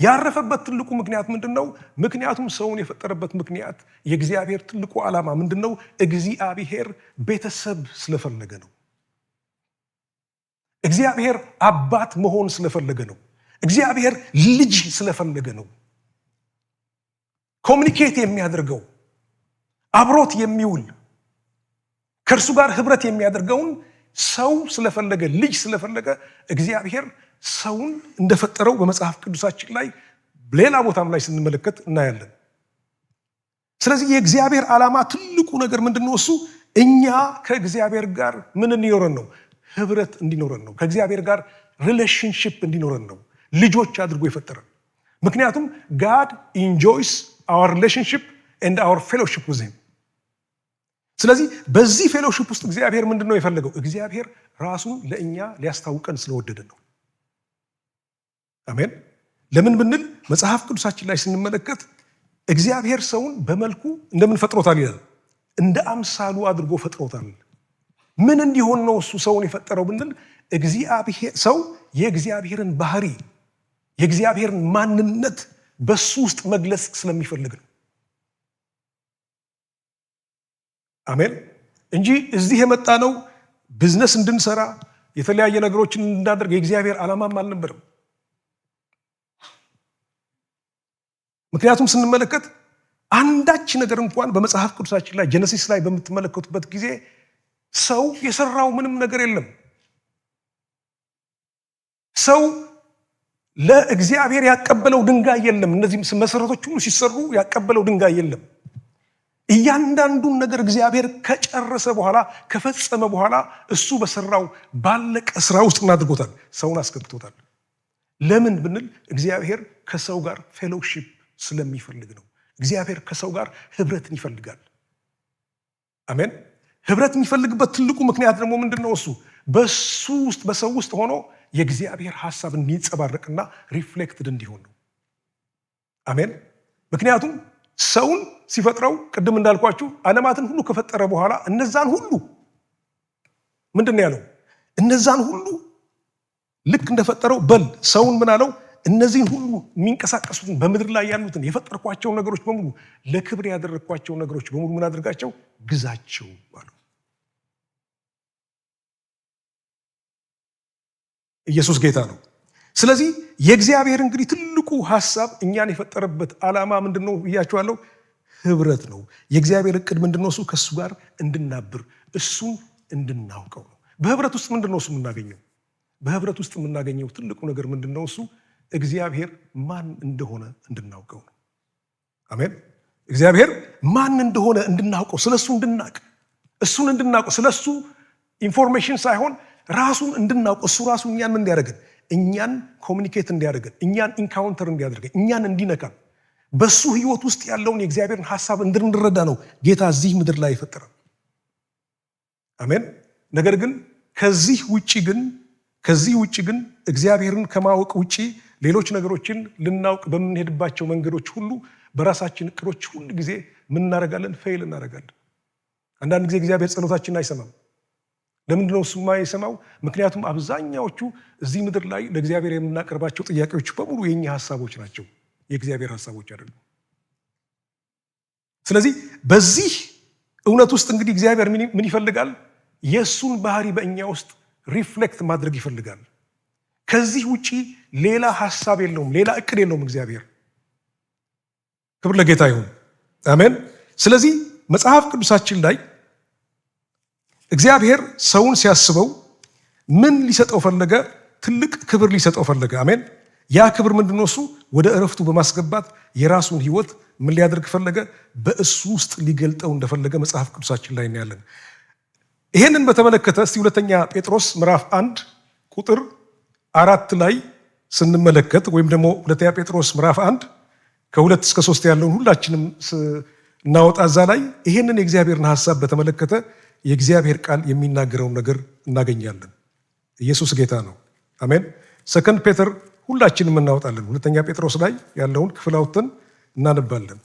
ያረፈበት ትልቁ ምክንያት ምንድነው? ምክንያቱም ሰውን የፈጠረበት ምክንያት የእግዚአብሔር ትልቁ ዓላማ ምንድነው? እግዚአብሔር ቤተሰብ ስለፈለገ ነው። እግዚአብሔር አባት መሆን ስለፈለገ ነው። እግዚአብሔር ልጅ ስለፈለገ ነው። ኮሚኒኬት የሚያደርገው አብሮት የሚውል ከእርሱ ጋር ህብረት የሚያደርገውን ሰው ስለፈለገ ልጅ ስለፈለገ እግዚአብሔር ሰውን እንደፈጠረው በመጽሐፍ ቅዱሳችን ላይ ሌላ ቦታም ላይ ስንመለከት እናያለን። ስለዚህ የእግዚአብሔር ዓላማ ትልቁ ነገር ምንድነው? እሱ እኛ ከእግዚአብሔር ጋር ምን እንዲኖረን ነው? ህብረት እንዲኖረን ነው። ከእግዚአብሔር ጋር ሪሌሽንሺፕ እንዲኖረን ነው ልጆች አድርጎ የፈጠረን። ምክንያቱም God enjoys our relationship and our fellowship with him። ስለዚህ በዚህ ፌሎሺፕ ውስጥ እግዚአብሔር ምንድነው የፈለገው? እግዚአብሔር ራሱን ለእኛ ሊያስታውቀን ስለወደደ ነው። አሜን። ለምን ብንል መጽሐፍ ቅዱሳችን ላይ ስንመለከት እግዚአብሔር ሰውን በመልኩ እንደምን ፈጥሮታል ይላል? እንደ አምሳሉ አድርጎ ፈጥሮታል። ምን እንዲሆን ነው እሱ ሰውን የፈጠረው ብንል ሰው የእግዚአብሔርን ባህሪ የእግዚአብሔርን ማንነት በሱ ውስጥ መግለጽ ስለሚፈልግ ነው። አሜን። እንጂ እዚህ የመጣ ነው ቢዝነስ እንድንሰራ የተለያየ ነገሮችን እንድናደርግ የእግዚአብሔር ዓላማም አልነበረም። ምክንያቱም ስንመለከት አንዳች ነገር እንኳን በመጽሐፍ ቅዱሳችን ላይ ጀነሲስ ላይ በምትመለከቱበት ጊዜ ሰው የሰራው ምንም ነገር የለም። ሰው ለእግዚአብሔር ያቀበለው ድንጋይ የለም። እነዚህ መሰረቶች ሁሉ ሲሰሩ ያቀበለው ድንጋይ የለም። እያንዳንዱን ነገር እግዚአብሔር ከጨረሰ በኋላ ከፈጸመ በኋላ እሱ በሰራው ባለቀ ስራ ውስጥ እናድርጎታል፣ ሰውን አስገብቶታል። ለምን ብንል እግዚአብሔር ከሰው ጋር ፌሎሺፕ ስለሚፈልግ ነው። እግዚአብሔር ከሰው ጋር ህብረትን ይፈልጋል። አሜን። ህብረት የሚፈልግበት ትልቁ ምክንያት ደግሞ ምንድነው? እሱ በሱ ውስጥ በሰው ውስጥ ሆኖ የእግዚአብሔር ሐሳብ እንዲንጸባረቅና ሪፍሌክትድ እንዲሆን ነው። አሜን። ምክንያቱም ሰውን ሲፈጥረው ቅድም እንዳልኳችሁ ዓለማትን ሁሉ ከፈጠረ በኋላ እነዛን ሁሉ ምንድነው ያለው? እነዛን ሁሉ ልክ እንደፈጠረው በል ሰውን ምን አለው? እነዚህን ሁሉ የሚንቀሳቀሱትን በምድር ላይ ያሉትን የፈጠርኳቸው ነገሮች በሙሉ ለክብር ያደረግኳቸው ነገሮች በሙሉ ምን አድርጋቸው? ግዛቸው አለው። ኢየሱስ ጌታ ነው። ስለዚህ የእግዚአብሔር እንግዲህ ትልቁ ሐሳብ እኛን የፈጠረበት ዓላማ ምንድነው ብያችኋለሁ? ህብረት ነው። የእግዚአብሔር እቅድ ምንድነው? እሱ ከእሱ ጋር እንድናብር እሱን እንድናውቀው ነው። በህብረት ውስጥ ምንድነው እሱ የምናገኘው? በህብረት ውስጥ የምናገኘው ትልቁ ነገር ምንድነው? እሱ እግዚአብሔር ማን እንደሆነ እንድናውቀው ነው። አሜን። እግዚአብሔር ማን እንደሆነ እንድናውቀው፣ ስለሱ እንድናውቅ፣ እሱን እንድናውቀው፣ ስለሱ ኢንፎርሜሽን ሳይሆን ራሱን እንድናውቀው፣ እሱ ራሱ እኛን ምን እንዲያደርገን፣ እኛን ኮሚኒኬት እንዲያደርገን፣ እኛን ኢንካውንተር እንዲያደርገን፣ እኛን እንዲነካን፣ በሱ ህይወት ውስጥ ያለውን የእግዚአብሔርን ሐሳብ እንድንረዳ ነው ጌታ እዚህ ምድር ላይ የፈጠረን። አሜን። ነገር ግን ከዚህ ውጪ ግን እግዚአብሔርን ከማወቅ ውጪ ሌሎች ነገሮችን ልናውቅ በምንሄድባቸው መንገዶች ሁሉ በራሳችን እቅዶች ሁሉ ጊዜ ምን እናደርጋለን? ፌል እናደርጋለን። አንዳንድ ጊዜ እግዚአብሔር ጸሎታችንን አይሰማም። ለምንድነው እሱ የማይሰማው? ምክንያቱም አብዛኛዎቹ እዚህ ምድር ላይ ለእግዚአብሔር የምናቀርባቸው ጥያቄዎች በሙሉ የኛ ሐሳቦች ናቸው፣ የእግዚአብሔር ሐሳቦች አይደሉም። ስለዚህ በዚህ እውነት ውስጥ እንግዲህ እግዚአብሔር ምን ይፈልጋል? የእሱን ባህሪ በእኛ ውስጥ ሪፍሌክት ማድረግ ይፈልጋል። ከዚህ ውጪ ሌላ ሐሳብ የለውም፣ ሌላ እቅድ የለውም እግዚአብሔር። ክብር ለጌታ ይሁን። አሜን። ስለዚህ መጽሐፍ ቅዱሳችን ላይ እግዚአብሔር ሰውን ሲያስበው ምን ሊሰጠው ፈለገ? ትልቅ ክብር ሊሰጠው ፈለገ። አሜን። ያ ክብር ምንድነው? እሱ ወደ እረፍቱ በማስገባት የራሱን ህይወት ምን ሊያደርግ ፈለገ? በእሱ ውስጥ ሊገልጠው እንደፈለገ መጽሐፍ ቅዱሳችን ላይ እናያለን። ይሄንን በተመለከተ እስቲ ሁለተኛ ጴጥሮስ ምዕራፍ 1 ቁጥር 4 ላይ ስንመለከት ወይም ደግሞ ሁለተኛ ጴጥሮስ ምዕራፍ 1 ከ2 እስከ 3 ያለውን ሁላችንም እናወጣ። እዛ ላይ ይሄንን የእግዚአብሔርን ሐሳብ በተመለከተ የእግዚአብሔር ቃል የሚናገረውን ነገር እናገኛለን። ኢየሱስ ጌታ ነው። አሜን። ሰከንድ ፔተር ሁላችንም እናወጣለን። ሁለተኛ ጴጥሮስ ላይ ያለውን ክፍል አውጥተን እናነባለን።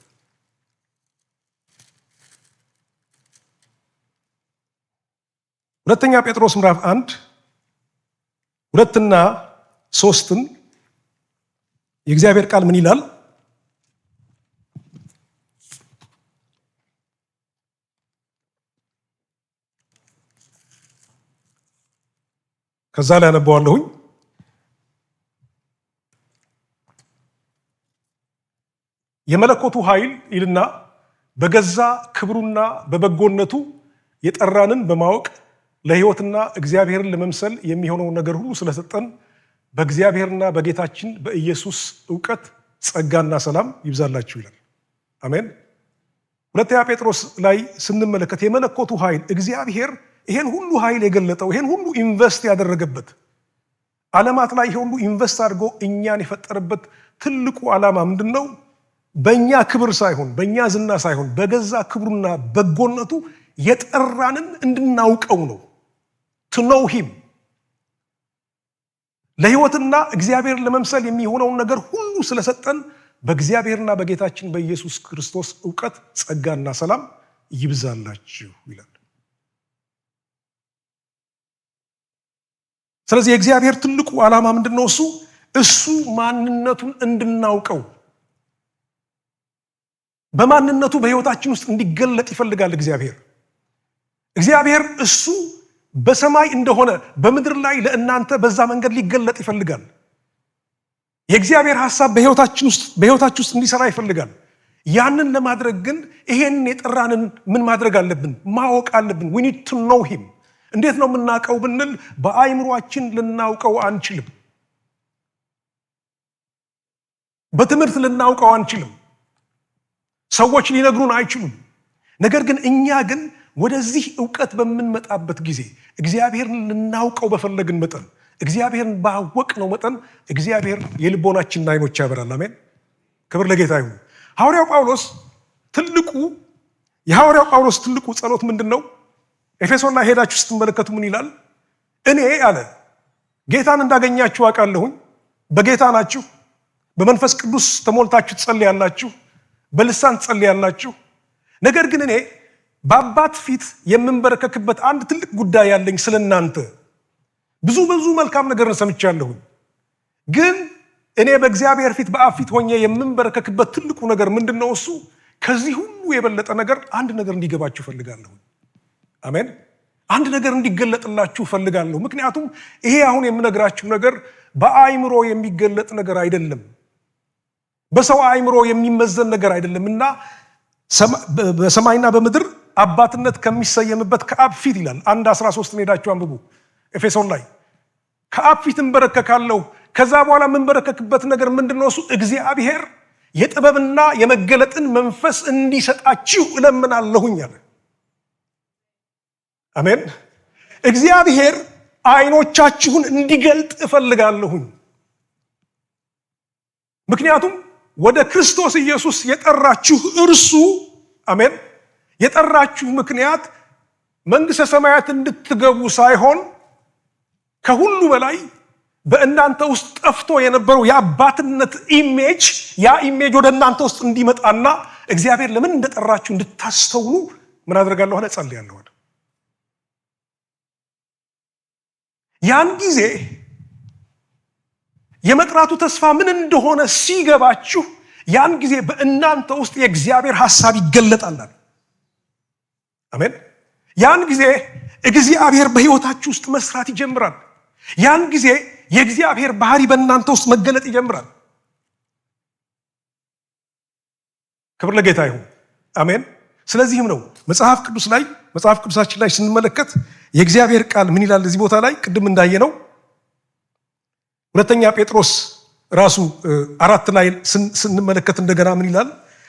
ሁለተኛ ጴጥሮስ ምዕራፍ 1 2 እና 3 የእግዚአብሔር ቃል ምን ይላል? ከዛ ላይ አነበዋለሁኝ። የመለኮቱ ኃይል ይልና በገዛ ክብሩና በበጎነቱ የጠራንን በማወቅ ለሕይወትና እግዚአብሔርን ለመምሰል የሚሆነውን ነገር ሁሉ ስለሰጠን በእግዚአብሔርና በጌታችን በኢየሱስ ዕውቀት ጸጋና ሰላም ይብዛላችሁ ይላል። አሜን። ሁለተኛ ጴጥሮስ ላይ ስንመለከት የመለኮቱ ኃይል እግዚአብሔር ይሄን ሁሉ ኃይል የገለጠው ይሄን ሁሉ ኢንቨስት ያደረገበት ዓለማት ላይ ይሄ ሁሉ ኢንቨስት አድርጎ እኛን የፈጠረበት ትልቁ ዓላማ ምንድነው? በእኛ ክብር ሳይሆን በእኛ ዝና ሳይሆን በገዛ ክብሩና በጎነቱ የጠራንን እንድናውቀው ነው። to know him ለሕይወትና እግዚአብሔርን ለመምሰል የሚሆነውን ነገር ሁሉ ስለሰጠን በእግዚአብሔርና በጌታችን በኢየሱስ ክርስቶስ ዕውቀት ጸጋና ሰላም ይብዛላችሁ ይላል። ስለዚህ የእግዚአብሔር ትልቁ ዓላማ ምንድነው? እሱ ማንነቱን እንድናውቀው በማንነቱ በሕይወታችን ውስጥ እንዲገለጥ ይፈልጋል። እግዚአብሔር እሱ በሰማይ እንደሆነ በምድር ላይ ለእናንተ በዛ መንገድ ሊገለጥ ይፈልጋል። የእግዚአብሔር ሐሳብ በሕይወታችን ውስጥ እንዲሰራ ይፈልጋል። ያንን ለማድረግ ግን ይሄንን የጠራንን ምን ማድረግ አለብን? ማወቅ አለብን። we need to know him። እንዴት ነው የምናውቀው ብንል በአይምሮአችን ልናውቀው አንችልም። በትምህርት ልናውቀው አንችልም። ሰዎች ሊነግሩን አይችሉም። ነገር ግን እኛ ግን ወደዚህ ዕውቀት በምንመጣበት ጊዜ እግዚአብሔርን ልናውቀው በፈለግን መጠን እግዚአብሔርን ባወቅነው መጠን እግዚአብሔር የልቦናችንን አይኖች ያበራል። አሜን። ክብር ለጌታ ይሁን። የሐዋርያው ጳውሎስ ትልቁ ጸሎት ምንድነው? ኤፌሶን ላይ ሄዳችሁ ስትመለከቱ ምን ይላል? እኔ አለ ጌታን እንዳገኛችሁ አውቃለሁኝ። በጌታ ናችሁ፣ በመንፈስ ቅዱስ ተሞልታችሁ ትጸልያላችሁ፣ በልሳን ትጸልያላችሁ። ነገር ግን እኔ በአባት ፊት የምንበረከክበት አንድ ትልቅ ጉዳይ ያለኝ ስለናንተ ብዙ መልካም ነገር ሰምቻለሁኝ። ግን እኔ በእግዚአብሔር ፊት በአብ ፊት ሆኜ የምንበረከክበት ትልቁ ነገር ምንድነው? እሱ ከዚህ ሁሉ የበለጠ ነገር አንድ ነገር እንዲገባችሁ ፈልጋለሁ። አሜን። አንድ ነገር እንዲገለጥላችሁ ፈልጋለሁ። ምክንያቱም ይሄ አሁን የምነግራችሁ ነገር በአይምሮ የሚገለጥ ነገር አይደለም፣ በሰው አይምሮ የሚመዘን ነገር አይደለም እና በሰማይና በምድር አባትነት ከሚሰየምበት ከአብ ፊት ይላል። 1:13 ሄዳችሁ አንብቡ። ኤፌሶን ላይ ከአብ ፊት እንበረከካለሁ ከዛ በኋላ የምንበረከክበት ነገር ምንድነው? እሱ እግዚአብሔር የጥበብና የመገለጥን መንፈስ እንዲሰጣችሁ እለምናለሁኝ አለ። አሜን። እግዚአብሔር አይኖቻችሁን እንዲገልጥ እፈልጋለሁኝ። ምክንያቱም ወደ ክርስቶስ ኢየሱስ የጠራችሁ እርሱ አሜን የጠራችሁ ምክንያት መንግሥተ ሰማያት እንድትገቡ ሳይሆን ከሁሉ በላይ በእናንተ ውስጥ ጠፍቶ የነበረው የአባትነት ኢሜጅ ያ ኢሜጅ ወደ እናንተ ውስጥ እንዲመጣና እግዚአብሔር ለምን እንደጠራችሁ እንድታስተውሉ ምን አደርጋለሁ አለ? ጸልያለሁ አለ። ያን ጊዜ የመጥራቱ ተስፋ ምን እንደሆነ ሲገባችሁ ያን ጊዜ በእናንተ ውስጥ የእግዚአብሔር ሐሳብ ይገለጣል። አሜን። ያን ጊዜ እግዚአብሔር በሕይወታችሁ ውስጥ መስራት ይጀምራል። ያን ጊዜ የእግዚአብሔር ባህሪ በእናንተ ውስጥ መገለጥ ይጀምራል። ክብር ለጌታ ይሁን። አሜን። ስለዚህም ነው መጽሐፍ ቅዱሳችን ላይ ስንመለከት የእግዚአብሔር ቃል ምን ይላል? እዚህ ቦታ ላይ ቅድም እንዳየነው ሁለተኛ ጴጥሮስ ራሱ 4 ላይ ስንመለከት እንደገና ምን ይላል?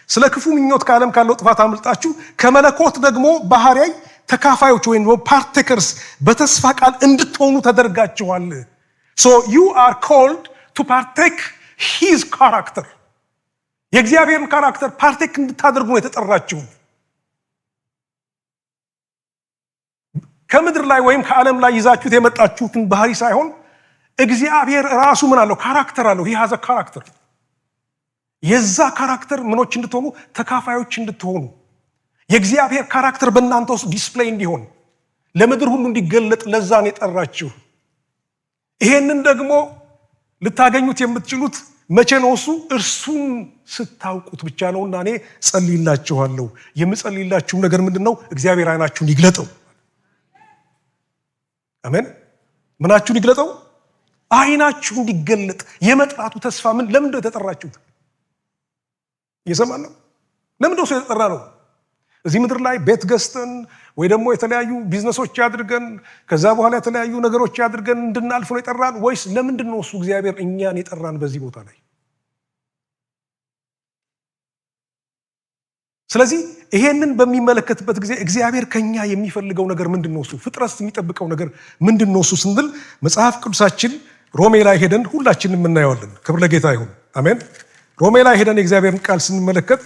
ስለ ክፉ ምኞት ከዓለም ካለው ጥፋት አምልጣችሁ ከመለኮት ደግሞ ባህሪያዊ ተካፋዮች ወይም ፓርቴከርስ በተስፋ ቃል እንድትሆኑ ተደርጋችኋል። So you are called to partake his character. የእግዚአብሔርን ካራክተር ፓርቴክ እንድታደርጉ ነው የተጠራችሁ። ከምድር ላይ ወይም ከዓለም ላይ ይዛችሁት የመጣችሁትን ባህሪ ሳይሆን እግዚአብሔር ራሱ ምን አለው? ካራክተር አለው። he has a character። የዛ ካራክተር ምኖች እንድትሆኑ ተካፋዮች እንድትሆኑ የእግዚአብሔር ካራክተር በእናንተ ውስጥ ዲስፕሌይ እንዲሆን ለምድር ሁሉ እንዲገለጥ ለዛ ነው የጠራችሁ። ይሄንን ደግሞ ልታገኙት የምትችሉት መቼ ነው? እርሱን ስታውቁት ብቻ ነውና እኔ ጸልይላችኋለሁ። የምጸልይላችሁ ነገር ምንድነው? እግዚአብሔር አይናችሁን ይግለጠው። አሜን። ምናችሁን ይግለጠው? አይናችሁ እንዲገለጥ። የመጥራቱ ተስፋ ለምን እንደው የተጠራችሁት እየሰማን ነው። ለምን እንደው የተጠራ ነው? እዚህ ምድር ላይ ቤት ገዝተን ወይ ደግሞ የተለያዩ ቢዝነሶች ያድርገን ከዛ በኋላ የተለያዩ ነገሮች ያድርገን እንድናልፍ ነው የጠራን? ወይስ ለምንድን ነው እሱ እግዚአብሔር እኛን የጠራን በዚህ ቦታ ላይ? ስለዚህ ይሄንን በሚመለከትበት ጊዜ እግዚአብሔር ከኛ የሚፈልገው ነገር ምንድን ነው? እሱ ፍጥረት የሚጠብቀው ነገር ምንድን ነው? እሱ ስንል መጽሐፍ ቅዱሳችን ሮሜ ላይ ሄደን ሁላችንም እናየዋለን። ክብር ለጌታ ይሁን። አሜን። ሮሜ ላይ ሄደን የእግዚአብሔርን ቃል ስንመለከት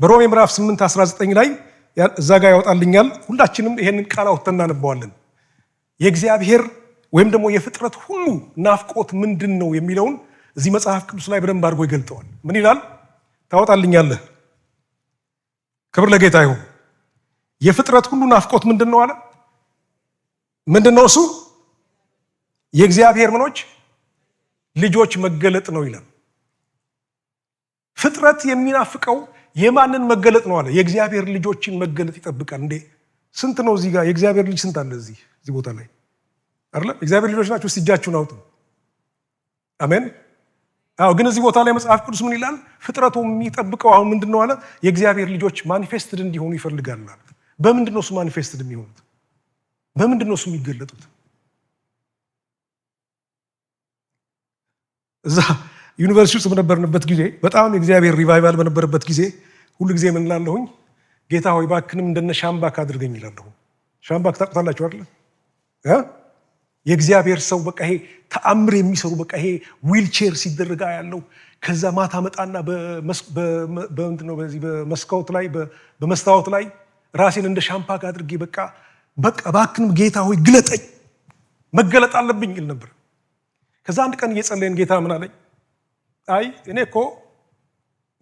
በሮሜ ምዕራፍ 8:19 ላይ እዛ ጋር ያወጣልኛል። ሁላችንም ይሄንን ቃል አውጥተን እናነባዋለን። የእግዚአብሔር ወይም ደግሞ የፍጥረት ሁሉ ናፍቆት ምንድን ነው የሚለውን እዚህ መጽሐፍ ቅዱስ ላይ በደንብ አድርጎ ይገልጠዋል። ምን ይላል? ታወጣልኛለህ? ክብር ለጌታ ይሁን። የፍጥረት ሁሉ ናፍቆት ምንድን ነው አለ? ምንድን ነው እሱ? የእግዚአብሔር ምኖች ልጆች መገለጥ ነው ይላል። ፍጥረት የሚናፍቀው የማንን መገለጥ ነው አለ? የእግዚአብሔር ልጆችን መገለጥ ይጠብቃል። እንዴ ስንት ነው እዚህ ጋር የእግዚአብሔር ልጅ ስንት አለ እዚህ ቦታ ላይ አይደለም? የእግዚአብሔር ልጆች ናችሁ። እስቲ እጃችሁን አውጡ። አሜን። አዎ። ግን እዚህ ቦታ ላይ መጽሐፍ ቅዱስ ምን ይላል? ፍጥረቱ የሚጠብቀው አሁን ምንድን ነው አለ? የእግዚአብሔር ልጆች ማኒፌስትድ እንዲሆኑ ይፈልጋል። በምንድን ነው እሱ ማኒፌስትድ የሚሆኑት? በምንድን ነው እሱ የሚገለጡት? እዛ ዩኒቨርሲቲ ውስጥ በነበርንበት ጊዜ በጣም የእግዚአብሔር ሪቫይቫል በነበረበት ጊዜ ሁሉ ጊዜ ምን እላለሁኝ? ጌታ ሆይ ባክንም እንደነ ሻምባክ አድርገኝ ይላለሁ። ሻምባክ ታውቁታላችሁ አይደል? የእግዚአብሔር ሰው በቃ ይሄ ተአምር የሚሰሩ በቃ ይሄ ዊልቼር ሲደረጋ ያለው ከዛ ማታ መጣና በምንድን ነው በዚህ በመስታወት ላይ ራሴን እንደ ሻምባክ አድርጌ በቃ ባክንም ጌታ ሆይ ግለጠኝ፣ መገለጥ አለብኝ ይል ነበር። ከዛ አንድ ቀን እየጸለይን ጌታ ምን አለኝ? አይ እኔ እኮ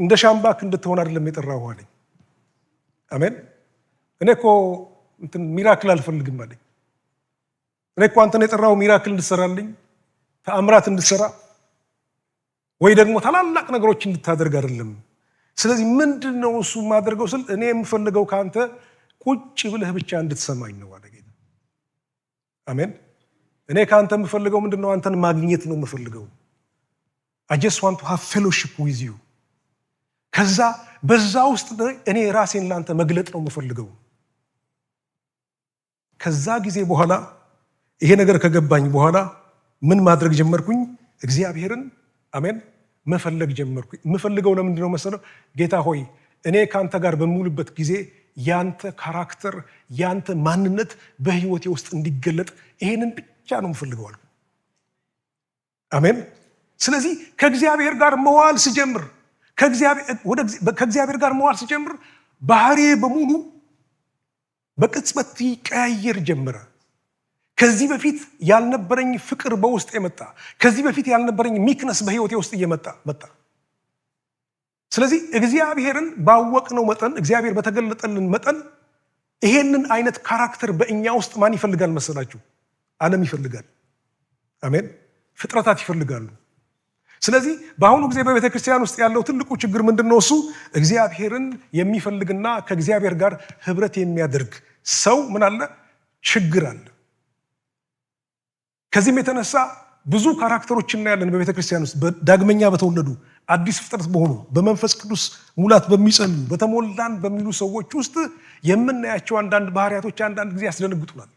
እንደ ሻምባክ እንድትሆን አይደለም የጠራሁህ አለኝ። አሜን። እኔ እኮ ሚራክል አልፈልግም አለኝ። እኔ እኮ አንተን የጠራሁህ ሚራክል እንድትሰራልኝ፣ ተአምራት እንድትሰራ ወይ ደግሞ ታላላቅ ነገሮች እንድታደርግ አይደለም። ስለዚህ ምንድን ነው እሱ የማደርገው ስል እኔ የምፈልገው ከአንተ ቁጭ ብለህ ብቻ እንድትሰማኝ ነው አለ ጌታ። አሜን። እኔ ከአንተ የምፈልገው ምንድን ነው? አንተን ማግኘት ነው የምፈልገው። I just want to have fellowship with you። ከዛ በዛ ውስጥ እኔ ራሴን ላንተ መግለጥ ነው የምፈልገው። ከዛ ጊዜ በኋላ ይሄ ነገር ከገባኝ በኋላ ምን ማድረግ ጀመርኩኝ? እግዚአብሔርን አሜን መፈለግ ጀመርኩ። የምፈልገው ለምንድነው መሰለው? ጌታ ሆይ እኔ ካንተ ጋር በምውልበት ጊዜ ያንተ ካራክተር ያንተ ማንነት በህይወቴ ውስጥ እንዲገለጥ ይሄንን ብቻ ነው የምፈልገው አልኩ። አሜን። ስለዚህ ከእግዚአብሔር ጋር መዋል ሲጀምር ከእግዚአብሔር ጋር መዋል ሲጀምር ባህሪዬ በሙሉ በቅጽበት ይቀያየር ጀመረ። ከዚህ በፊት ያልነበረኝ ፍቅር በውስጥ የመጣ ከዚህ በፊት ያልነበረኝ ሚክነስ በህይወቴ ውስጥ እየመጣ መጣ። ስለዚህ እግዚአብሔርን ባወቅነው መጠን እግዚአብሔር በተገለጠልን መጠን ይሄንን አይነት ካራክተር በእኛ ውስጥ ማን ይፈልጋል መሰላችሁ? ዓለም ይፈልጋል። አሜን። ፍጥረታት ይፈልጋሉ። ስለዚህ በአሁኑ ጊዜ በቤተ ክርስቲያን ውስጥ ያለው ትልቁ ችግር ምንድነው? እሱ እግዚአብሔርን የሚፈልግና ከእግዚአብሔር ጋር ህብረት የሚያደርግ ሰው ምን አለ? ችግር አለ። ከዚህም የተነሳ ብዙ ካራክተሮች እናያለን በቤተ ክርስቲያን ውስጥ ዳግመኛ በተወለዱ አዲስ ፍጥረት በሆኑ በመንፈስ ቅዱስ ሙላት በሚጸኑ በተሞላን በሚሉ ሰዎች ውስጥ የምናያቸው አንዳንድ ባህሪያቶች አንዳንድ ጊዜ ያስደነግጡናል።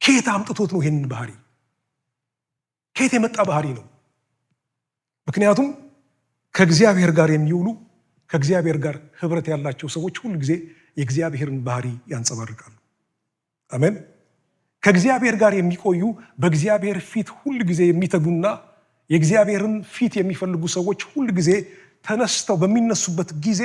ከየት አምጥቶት ነው ይሄንን ባህሪ? ከየት የመጣ ባህሪ ነው? ምክንያቱም ከእግዚአብሔር ጋር የሚውሉ ከእግዚአብሔር ጋር ህብረት ያላቸው ሰዎች ሁሉ ጊዜ የእግዚአብሔርን ባህሪ ያንጸባርቃሉ። አሜን። ከእግዚአብሔር ጋር የሚቆዩ በእግዚአብሔር ፊት ሁሉ ጊዜ የሚተጉና የእግዚአብሔርን ፊት የሚፈልጉ ሰዎች ሁሉ ጊዜ ተነስተው በሚነሱበት ጊዜ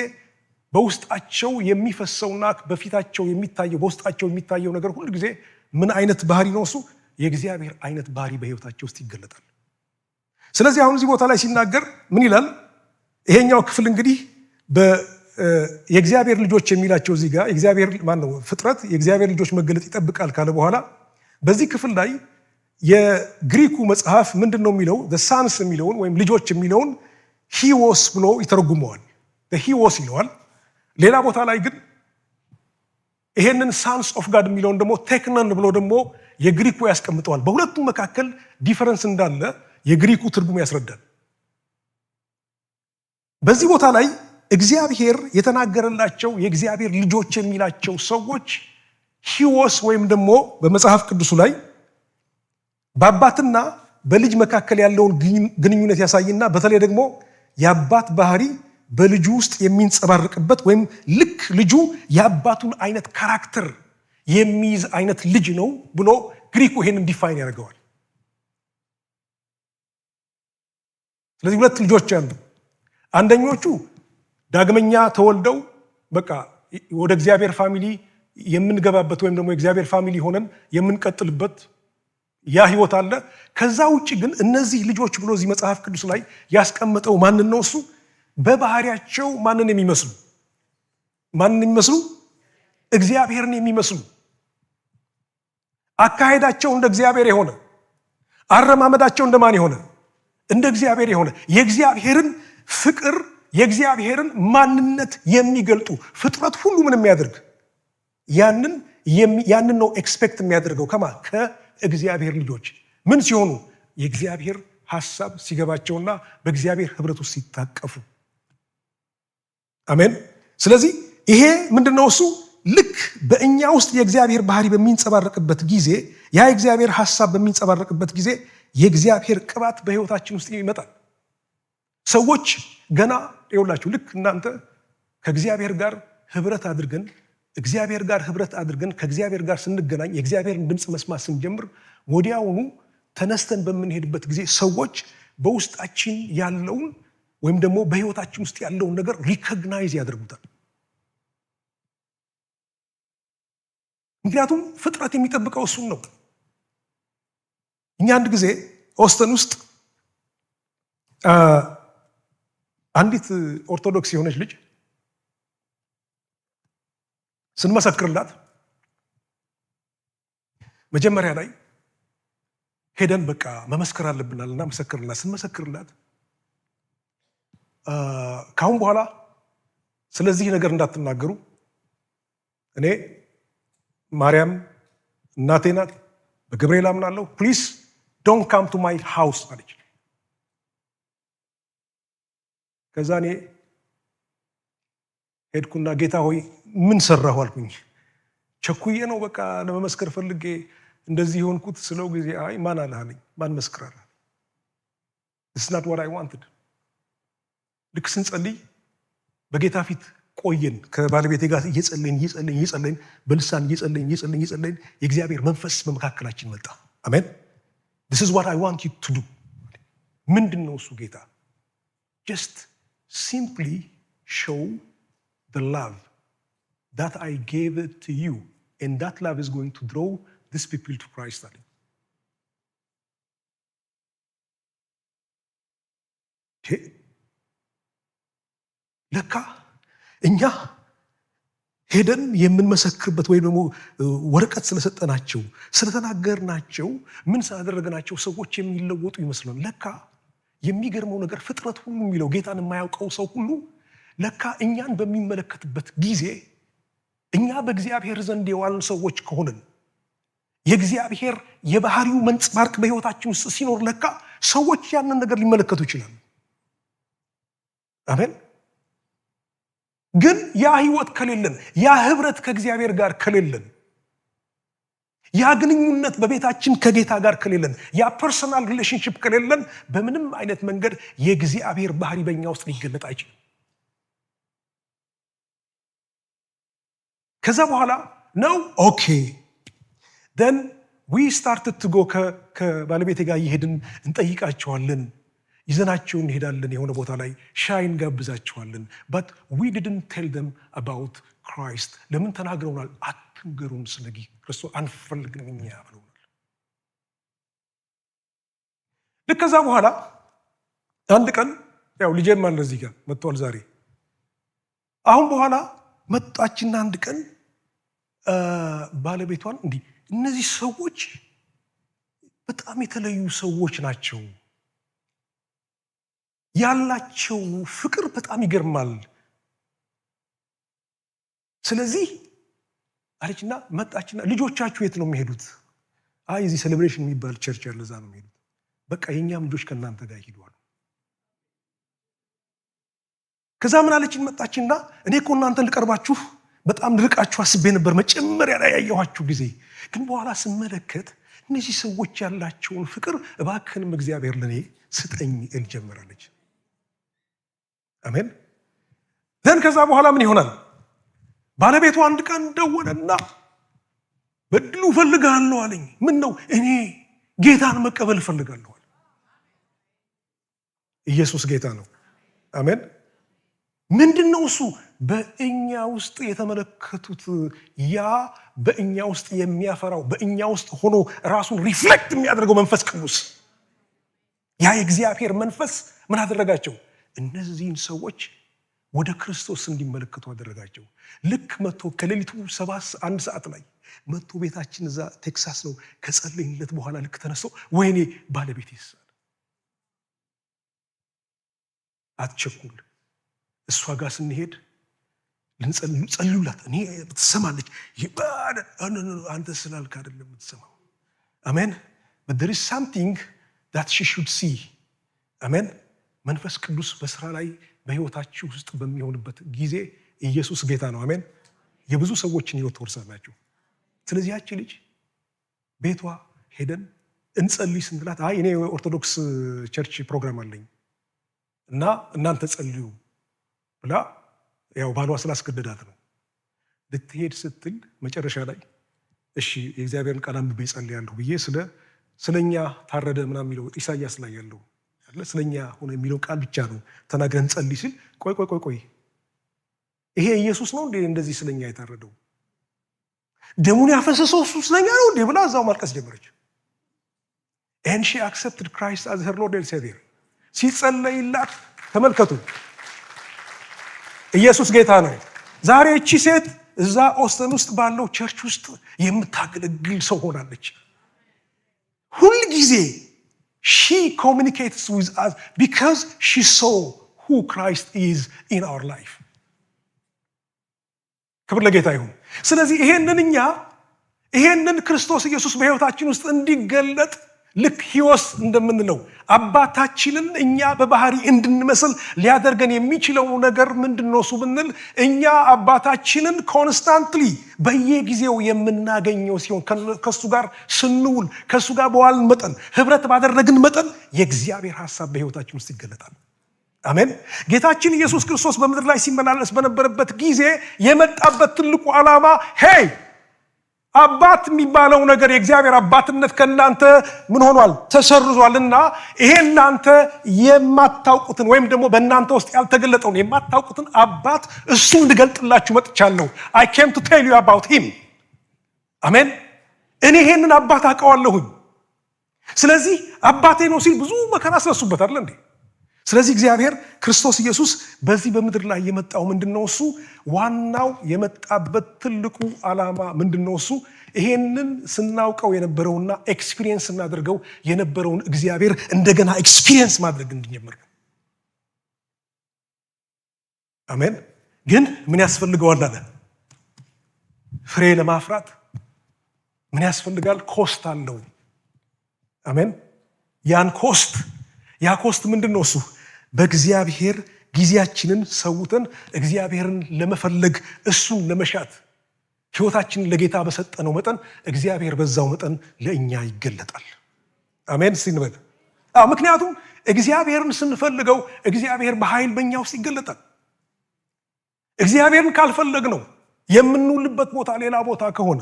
በውስጣቸው የሚፈሰውና በፊታቸው የሚታየው በውስጣቸው የሚታየው ነገር ሁሉ ጊዜ ምን አይነት ባህሪ ነው? እሱ የእግዚአብሔር አይነት ባህሪ በህይወታቸው ውስጥ ይገለጣል። ስለዚህ አሁን እዚህ ቦታ ላይ ሲናገር ምን ይላል? ይሄኛው ክፍል እንግዲህ የእግዚአብሔር ልጆች የሚላቸው እዚህ ጋር እግዚአብሔር ማን ነው? ፍጥረት የእግዚአብሔር ልጆች መገለጥ ይጠብቃል ካለ በኋላ በዚህ ክፍል ላይ የግሪኩ መጽሐፍ ምንድነው የሚለው? ሳንስ የሚለውን ወይም ልጆች የሚለውን ሂዎስ ብሎ ይተረጉመዋል። ሂዎስ ይለዋል። ሌላ ቦታ ላይ ግን ይሄንን ሳንስ ኦፍ ጋድ የሚለውን ደግሞ ቴክነን ብሎ ደግሞ የግሪኩ ያስቀምጠዋል። በሁለቱም መካከል ዲፈረንስ እንዳለ የግሪኩ ትርጉም ያስረዳል። በዚህ ቦታ ላይ እግዚአብሔር የተናገረላቸው የእግዚአብሔር ልጆች የሚላቸው ሰዎች ሂዎስ ወይም ደግሞ በመጽሐፍ ቅዱሱ ላይ በአባትና በልጅ መካከል ያለውን ግንኙነት ያሳይና በተለይ ደግሞ የአባት ባህሪ በልጁ ውስጥ የሚንጸባረቅበት ወይም ልክ ልጁ የአባቱን አይነት ካራክተር የሚይዝ አይነት ልጅ ነው ብሎ ግሪኩ ይሄንን ዲፋይን ያደርገዋል። ስለዚህ ሁለት ልጆች አሉ። አንደኞቹ ዳግመኛ ተወልደው በቃ ወደ እግዚአብሔር ፋሚሊ የምንገባበት ወይም ደግሞ የእግዚአብሔር ፋሚሊ ሆነን የምንቀጥልበት ያ ህይወት አለ። ከዛ ውጭ ግን እነዚህ ልጆች ብሎ እዚህ መጽሐፍ ቅዱስ ላይ ያስቀመጠው ማንን ነው? እሱ በባህሪያቸው ማንን የሚመስሉ እግዚአብሔርን የሚመስሉ አካሄዳቸው እንደ እግዚአብሔር የሆነ አረማመዳቸው እንደማን የሆነ እንደ እግዚአብሔር የሆነ የእግዚአብሔርን ፍቅር የእግዚአብሔርን ማንነት የሚገልጡ ፍጥረት ሁሉ ምን የሚያደርግ ያንን ነው ኤክስፔክት የሚያደርገው ከእግዚአብሔር ልጆች ምን ሲሆኑ የእግዚአብሔር ሐሳብ ሲገባቸውና በእግዚአብሔር ህብረት ውስጥ ሲታቀፉ። አሜን። ስለዚህ ይሄ ምንድነው? እሱ ልክ በእኛ ውስጥ የእግዚአብሔር ባህሪ በሚንጸባረቅበት ጊዜ ያ የእግዚአብሔር ሐሳብ በሚንጸባረቅበት ጊዜ የእግዚአብሔር ቅባት በህይወታችን ውስጥ ይመጣል። ሰዎች ገና ይኸውላችሁ ልክ እናንተ ከእግዚአብሔር ጋር ህብረት አድርገን ከእግዚአብሔር ጋር ስንገናኝ የእግዚአብሔርን ድምፅ መስማት ስንጀምር ወዲያውኑ ተነስተን በምንሄድበት ጊዜ ሰዎች በውስጣችን ያለውን ወይም ደግሞ በህይወታችን ውስጥ ያለውን ነገር ሪኮግናይዝ ያደርጉታል። ምክንያቱም ፍጥረት የሚጠብቀው እሱን ነው። እኛ አንድ ጊዜ ኦስተን ውስጥ አንዲት ኦርቶዶክስ የሆነች ልጅ ስንመሰክርላት መጀመሪያ ላይ ሄደን በቃ መመስከር አለብናልና መሰክርላት። ስንመሰክርላት ካሁን በኋላ ስለዚህ ነገር እንዳትናገሩ፣ እኔ ማርያም እናቴ ናት፣ በገብርኤል አምናለሁ፣ ፕሊዝ ዶንት ካም ቱ ማይ ሃውስ አለች። ከዛ እኔ ሄድኩና ጌታ ሆይ ምን ሰራሁ አልኩኝ። ቸኩዬ ነው በቃ ለመመስከር ፈልጌ እንደዚህ የሆንኩት ስለው ጊዜ አይ ማን አለኝ ማን መስክራል? It's not what I wanted። ልክ ስንጸልይ በጌታ ፊት ቆየን ከባለቤቴ ጋር እየጸለይን በልሳን እየጸለይን የእግዚአብሔር መንፈስ በመካከላችን መጣ። አሜን። This is what I want you to do። ምንድነው እሱ ጌታ? Just simply show the love that I gave it to you, and that love is going to draw these people to Christ. ለካ እኛ ሄደን የምንመሰክርበት ወይ ደግሞ ወረቀት ስለሰጠናቸው ስለተናገርናቸው ምን ሳደረግናቸው ሰዎች የሚለወጡ ይመስላል። ለካ የሚገርመው ነገር ፍጥረት ሁሉ የሚለው ጌታን የማያውቀው ሰው ሁሉ ለካ እኛን በሚመለከትበት ጊዜ እኛ በእግዚአብሔር ዘንድ የዋልን ሰዎች ከሆንን የእግዚአብሔር የባህሪው መንጸባረቅ በህይወታችን ውስጥ ሲኖር ለካ ሰዎች ያንን ነገር ሊመለከቱ ይችላሉ። አሜን። ግን ያ ህይወት ከሌለን ያ ህብረት ከእግዚአብሔር ጋር ከሌለን ያ ግንኙነት በቤታችን ከጌታ ጋር ከሌለን ያ ፐርሰናል ሪሌሽንሺፕ ከሌለን በምንም አይነት መንገድ የእግዚአብሔር ባህሪ በእኛ ውስጥ ሊገለጥ አይችልም። ከዛ በኋላ ነው ኦኬ then we started to go ከባለቤቴ ጋር ይሄድን እንጠይቃቸዋለን ይዘናቸው እንሄዳለን የሆነ ቦታ ላይ ሻይን ጋብዛቸዋለን but we didn't tell them about Christ። ለምን ተናግረውናል? አትንገሩን ስለ ክርስቶስ አንፈልግም እኛ ብለውናል። ከዛ በኋላ አንድ ቀን ያው ልጄም አለ እዚህ ጋር መጥቷል ዛሬ። አሁን በኋላ መጣችና አንድ ቀን ባለቤቷን እንዲህ እነዚህ ሰዎች በጣም የተለዩ ሰዎች ናቸው ያላቸው ፍቅር በጣም ይገርማል። ስለዚህ አለችና መጣችና ልጆቻችሁ የት ነው የሚሄዱት? አይ እዚህ ሴሌብሬሽን የሚባል ቸርች ያለ እዛ ነው የሚሄዱት። በቃ የኛም ልጆች ከናንተ ጋር ይሄዳሉ። ከዛ ምን አለችን መጣችና እኔ እኮ እናንተን ልቀርባችሁ በጣም ልርቃችሁ አስቤ ነበር መጨመሪያ ላይ ያየኋችሁ ጊዜ፣ ግን በኋላ ስመለከት እነዚህ ሰዎች ያላቸውን ፍቅር እባክህንም እግዚአብሔር ለኔ ስጠኝ እል ጀመራለች። አሜን። ዘን ከዛ በኋላ ምን ይሆናል? ባለቤቱ አንድ ቀን ደወለና በድሉ ፈልጋለሁ አለኝ። ምን ነው? እኔ ጌታን መቀበል ፈልጋለሁ አለ። ኢየሱስ ጌታ ነው። አሜን። ምንድነው እሱ? በእኛ ውስጥ የተመለከቱት ያ በእኛ ውስጥ የሚያፈራው በእኛ ውስጥ ሆኖ ራሱን ሪፍሌክት የሚያደርገው መንፈስ ቅዱስ ያ የእግዚአብሔር መንፈስ ምን አደረጋቸው? እነዚህን ሰዎች ወደ ክርስቶስ እንዲመለከቱ አደረጋቸው። ልክ መጥቶ ከሌሊቱ 1 ሰዓት ላይ መጥቶ ቤታችን እዛ ቴክሳስ ነው ከጸለይንለት በኋላ ልክ ተነስቶ ወይኔ ባለቤቴ ይሳል አትቸኩል እሷ ጋር ስንሄድ ልንጸልዩላት እኔ ትሰማለች ይባል አንተ ስላልክ አይደለም የምትሰማው። አሜን። but there is something that she should see። አሜን። መንፈስ ቅዱስ በስራ ላይ በህይወታችሁ ውስጥ በሚሆንበት ጊዜ ኢየሱስ ጌታ ነው። አሜን። የብዙ ሰዎችን ህይወት ትወርሳላችሁ። ስለዚህ ያቺ ልጅ ቤቷ ሄደን እንጸልይ ስንላት አይ እኔ ኦርቶዶክስ ቸርች ፕሮግራም አለኝ እና እናንተ ጸልዩ ብላ ያው ባሏ ስላስገደዳት ነው ልትሄድ ስትል መጨረሻ ላይ እሺ የእግዚአብሔርን ቃል አንብቤ ጸልያለሁ ብዬ ስለኛ ታረደ ምናምን የሚለው ኢሳይያስ ላይ ያለው ስለኛ ሆነ የሚለው ቃል ብቻ ነው ተናግረን ጸልይ ሲል ቆይ ይሄ ኢየሱስ ነው እንዴ እንደዚህ ስለኛ የታረደው? ደሙን ያፈሰሰው እሱ ስለኛ ነው እንዴ ብላ እዛው ማልቀስ ጀመረች። and she accepted Christ as her Lord and Savior። ሲጸለይላት ተመልከቱ። ኢየሱስ ጌታ ነው። ዛሬ እቺ ሴት እዛ ኦስተን ውስጥ ባለው ቸርች ውስጥ የምታገለግል ሰው ሆናለች። ሁሉ ጊዜ she communicates with us because she saw who Christ is in our life። ክብር ለጌታ ይሁን። ስለዚህ ይሄንን ክርስቶስ ኢየሱስ በህይወታችን ውስጥ እንዲገለጥ ልክ ሕይወት እንደምንለው አባታችንን እኛ በባህሪ እንድንመስል ሊያደርገን የሚችለው ነገር ምንድነው እሱ ብንል እኛ አባታችንን ኮንስታንትሊ በየጊዜው የምናገኘው ሲሆን ከሱ ጋር ስንውል ከሱ ጋር በዋልን መጠን ህብረት ባደረግን መጠን የእግዚአብሔር ሐሳብ በሕይወታችን ውስጥ ይገለጣል። አሜን። ጌታችን ኢየሱስ ክርስቶስ በምድር ላይ ሲመላለስ በነበረበት ጊዜ የመጣበት ትልቁ ዓላማ ሄይ አባት የሚባለው ነገር የእግዚአብሔር አባትነት ከእናንተ ምን ሆኗል? ተሰርዟልና ይሄ እናንተ የማታውቁትን ወይም ደግሞ በእናንተ ውስጥ ያልተገለጠውን የማታውቁትን አባት እሱን እንድገልጥላችሁ መጥቻለሁ። I came to tell you about him። አሜን። እኔ ይሄንን አባት አውቀዋለሁኝ። ስለዚህ አባቴ ነው ሲል ብዙ መከራ ስለሱበት አይደል እንዴ? ስለዚህ እግዚአብሔር ክርስቶስ ኢየሱስ በዚህ በምድር ላይ የመጣው ምንድነው? እሱ ዋናው የመጣበት ትልቁ ዓላማ ምንድነው? እሱ ይሄንን ስናውቀው የነበረውና ኤክስፒሪየንስ እናደርገው የነበረውን እግዚአብሔር እንደገና ኤክስፒሪየንስ ማድረግ እንድንጀምር ነው። አሜን። ግን ምን ያስፈልገዋል አለ? ፍሬ ለማፍራት ምን ያስፈልጋል? ኮስት አለው። አሜን። ያ ኮስት ምንድነው? እሱ በእግዚአብሔር ጊዜያችንን ሰውተን እግዚአብሔርን ለመፈለግ እሱን ለመሻት ሕይወታችንን ለጌታ በሰጠነው መጠን እግዚአብሔር በዛው መጠን ለእኛ ይገለጣል። አሜን ሲንበል። ምክንያቱም እግዚአብሔርን ስንፈልገው እግዚአብሔር በኃይል በእኛ ውስጥ ይገለጣል። እግዚአብሔርን ካልፈለግነው የምንውልበት ቦታ ሌላ ቦታ ከሆነ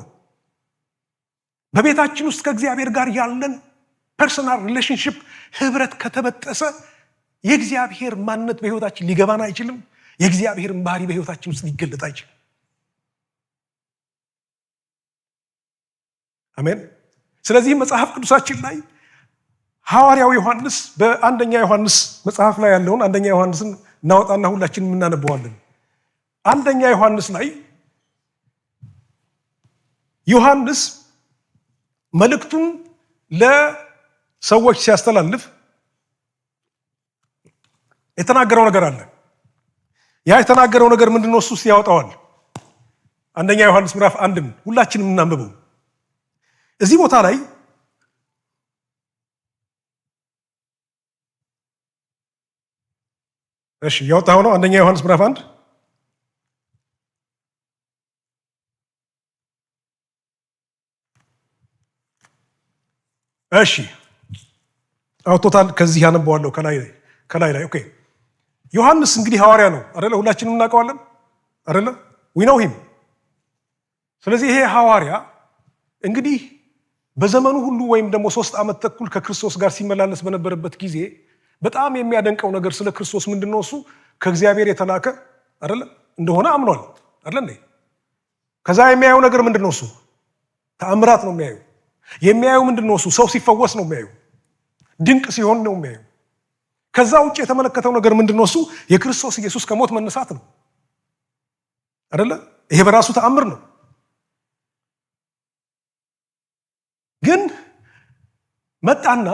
በቤታችን ውስጥ ከእግዚአብሔር ጋር ያለን ፐርሰናል ሪሌሽንሽፕ ህብረት ከተበጠሰ የእግዚአብሔር ማንነት በሕይወታችን ሊገባን አይችልም። የእግዚአብሔርን ባህሪ በሕይወታችን ውስጥ ሊገለጥ አይችልም። አሜን። ስለዚህ መጽሐፍ ቅዱሳችን ላይ ሐዋርያው ዮሐንስ በአንደኛ ዮሐንስ መጽሐፍ ላይ ያለውን አንደኛ ዮሐንስን እናወጣና ሁላችንም እናነበዋለን። አንደኛ ዮሐንስ ላይ ዮሐንስ መልእክቱን ለሰዎች ሲያስተላልፍ የተናገረው ነገር አለ። ያ የተናገረው ነገር ምንድነው? እሱ ያወጣዋል። አንደኛ ዮሐንስ ምዕራፍ 1 ሁላችንም እናንብበው። እዚህ ቦታ ላይ እሺ ያወጣው ነው። አንደኛ ዮሐንስ ምዕራፍ 1 እሺ አውቶታል። ከዚህ ያነበዋለሁ ከላይ ላይ ኦኬ። ዮሐንስ እንግዲህ ሐዋርያ ነው አይደለ? ሁላችንም እናውቀዋለን አይደለ? we know him። ስለዚህ ይሄ ሐዋርያ እንግዲህ በዘመኑ ሁሉ ወይም ደግሞ 3 ዓመት ተኩል ከክርስቶስ ጋር ሲመላለስ በነበረበት ጊዜ በጣም የሚያደንቀው ነገር ስለ ክርስቶስ ምንድነው? እሱ ከእግዚአብሔር የተላከ አይደለ እንደሆነ አምኗል አይደለ እንዴ? ከዛ የሚያየው ነገር ምንድነው? እሱ ተአምራት ነው የሚያየው። የሚያየው ምንድነው? እሱ ሰው ሲፈወስ ነው የሚያየው። ድንቅ ሲሆን ነው የሚያየው። ከዛ ውጭ የተመለከተው ነገር ምንድነው? እሱ የክርስቶስ ኢየሱስ ከሞት መነሳት ነው አይደለ? ይሄ በራሱ ተአምር ነው። ግን መጣና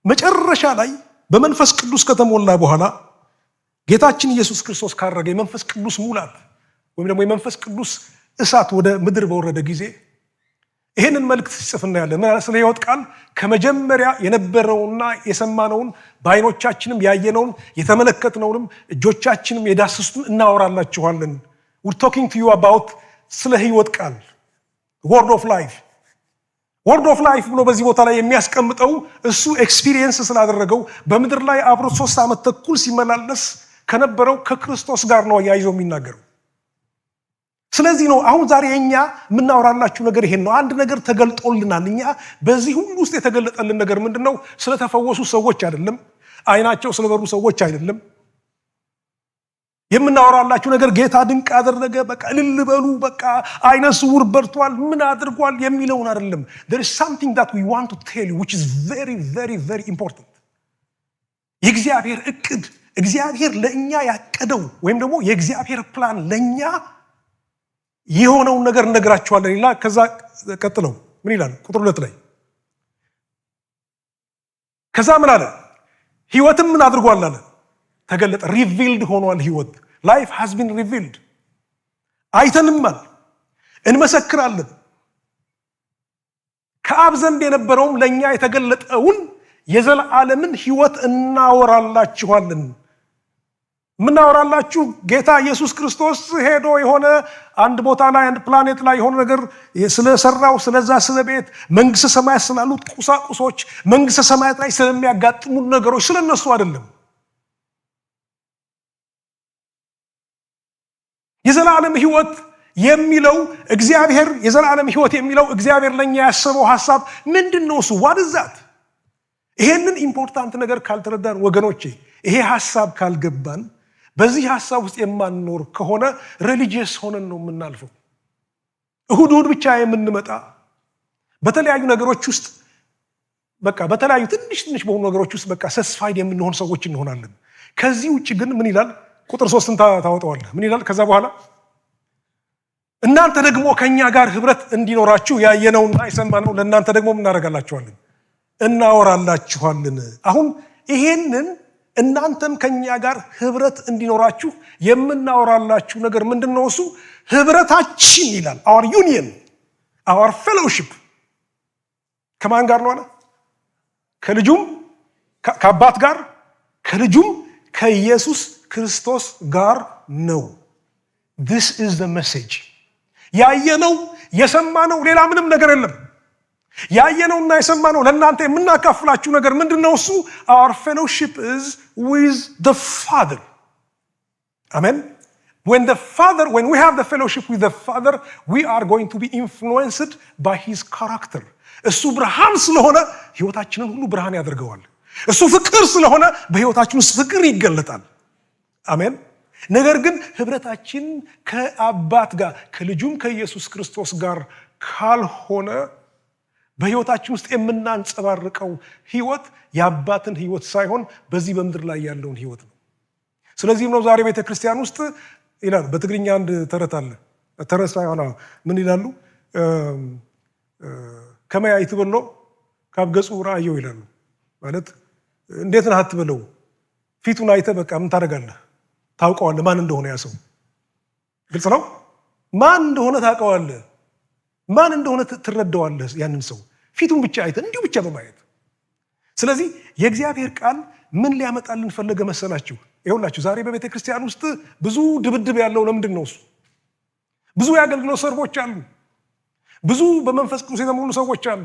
መጨረሻ ላይ በመንፈስ ቅዱስ ከተሞላ በኋላ ጌታችን ኢየሱስ ክርስቶስ ካረገ የመንፈስ ቅዱስ ሙላት ወይም ደግሞ የመንፈስ ቅዱስ እሳት ወደ ምድር በወረደ ጊዜ ይሄንን መልእክት ሲጽፍ እናያለን። ስለ ሕይወት ቃል ከመጀመሪያ የነበረውና የሰማነውን በዓይኖቻችንም ያየነውን የተመለከትነውንም እጆቻችንም የዳሰሱትን እናወራላችኋለን። we're talking to you about ስለ ሕይወት ቃል word of life ብሎ በዚህ ቦታ ላይ የሚያስቀምጠው እሱ ኤክስፒሪየንስ ስላደረገው በምድር ላይ አብሮ 3 ዓመት ተኩል ሲመላለስ ከነበረው ከክርስቶስ ጋር ነው ያይዘው የሚናገረው። ስለዚህ ነው አሁን ዛሬ እኛ የምናወራላችሁ ነገር ይሄን ነው። አንድ ነገር ተገልጦልናል። እኛ በዚህ ሁሉ ውስጥ የተገለጠልን ነገር ምንድነው? ስለተፈወሱ ሰዎች አይደለም፣ አይናቸው ስለበሩ ሰዎች አይደለም። የምናወራላችሁ ነገር ጌታ ድንቅ አደረገ፣ በቃ እልል በሉ፣ በቃ አይነ ስውር በርቷል፣ ምን አድርጓል የሚለውን አይደለም። there is something that we want to tell you which is very very very important። የእግዚአብሔር እቅድ፣ እግዚአብሔር ለእኛ ያቀደው ወይም ደግሞ የእግዚአብሔር ፕላን ለእኛ የሆነውን ነገር እነግራችኋለን ይላል። ከዛ ቀጥለው ምን ይላል? ቁጥር 2 ላይ ከዛ ምን አለ? ሕይወትም ምን አድርጓል አለ? ተገለጠ። ሪቪልድ ሆኗል። ሕይወት ላይፍ has been revealed። አይተንማል፣ እንመሰክራለን። ከአብ ዘንድ የነበረውም ለኛ የተገለጠውን የዘላለምን ሕይወት እናወራላችኋለን። ምናወራላችሁ ጌታ ኢየሱስ ክርስቶስ ሄዶ የሆነ አንድ ቦታ ላይ አንድ ፕላኔት ላይ የሆነ ነገር ስለሰራው ስለዛ ስለ ቤት መንግስተ ሰማያት ስላሉት ቁሳቁሶች መንግስተ ሰማያት ላይ ስለሚያጋጥሙ ነገሮች ስለነሱ አይደለም። የዘላለም ሕይወት የሚለው እግዚአብሔር የዘላለም ሕይወት የሚለው እግዚአብሔር ለኛ ያሰበው ሐሳብ ምንድነው? እሱ ዋትዛት ይሄንን ኢምፖርታንት ነገር ካልተረዳን ወገኖቼ፣ ይሄ ሐሳብ ካልገባን በዚህ ሐሳብ ውስጥ የማንኖር ከሆነ ሪሊጂየስ ሆነን ነው የምናልፈው። እሁድ ብቻ የምንመጣ በተለያዩ ነገሮች ውስጥ በቃ በተለያዩ ትንሽ በሆኑ ነገሮች ውስጥ በቃ ሰስፋይድ የምንሆን ሰዎች እንሆናለን። ከዚህ ውጭ ግን ምን ይላል? ቁጥር 3ን ታወጣዋለህ። ምን ይላል? ከዛ በኋላ እናንተ ደግሞ ከኛ ጋር ህብረት እንዲኖራችሁ ያየነውና የሰማነው ለእናንተ ደግሞ ምን እናደርጋላችኋለን? እናወራላችኋለን። አሁን ይሄንን እናንተም ከኛ ጋር ህብረት እንዲኖራችሁ የምናወራላችሁ ነገር ምንድነው? እሱ ህብረታችን ይላል። our union, our fellowship ከማን ጋር ነው? ከልጁም ከአባት ጋር ከልጁም ከኢየሱስ ክርስቶስ ጋር ነው። this is the message። ያየነው የሰማነው ሌላ ምንም ነገር የለም። ያየነውና የሰማነው ለእናንተ የምናካፍላችሁ ነገር ምንድነው? እሱ our fellowship is with the Father. Amen. When we have the fellowship with the Father, we are going to be influenced by his character. እሱ ብርሃን ስለሆነ ህይወታችንን ሁሉ ብርሃን ያደርገዋል። እሱ ፍቅር ስለሆነ በህይወታችን ውስጥ ፍቅር ይገለጣል። አሜን። ነገር ግን ህብረታችን ከአባት ጋር ከልጁም ከኢየሱስ ክርስቶስ ጋር ካልሆነ በህይወታችን ውስጥ የምናንጸባርቀው ህይወት የአባትን ህይወት ሳይሆን በዚህ በምድር ላይ ያለውን ህይወት ነው። ስለዚህም ነው ዛሬ ቤተክርስቲያን ውስጥ ይላል በትግርኛ አንድ ተረት አለ። ተረት ሳይሆን ምን ይላሉ? ከመያ ይትበሎ ካብ ገጹ ራእየው ይላሉ። ማለት እንዴት ነህ አትበለው፣ ፊቱን አይተህ በቃ ምን ታደርጋለህ? ታውቀዋለህ ማን እንደሆነ ያ ሰው። ግልጽ ነው። ማን እንደሆነ ታውቀዋለህ፣ ማን እንደሆነ ትረዳዋለህ ያንን ሰው ፊቱን ብቻ አይተህ እንዲሁ ብቻ በማየት። ስለዚህ የእግዚአብሔር ቃል ምን ሊያመጣልን ፈለገ መሰላችሁ? ይኸውላችሁ ዛሬ በቤተ ክርስቲያን ውስጥ ብዙ ድብድብ ያለው ለምንድን ነው? እሱ ብዙ የአገልግሎት ሰርቦች አሉ፣ ብዙ በመንፈስ ቅዱስ የተሞሉ ሰዎች አሉ።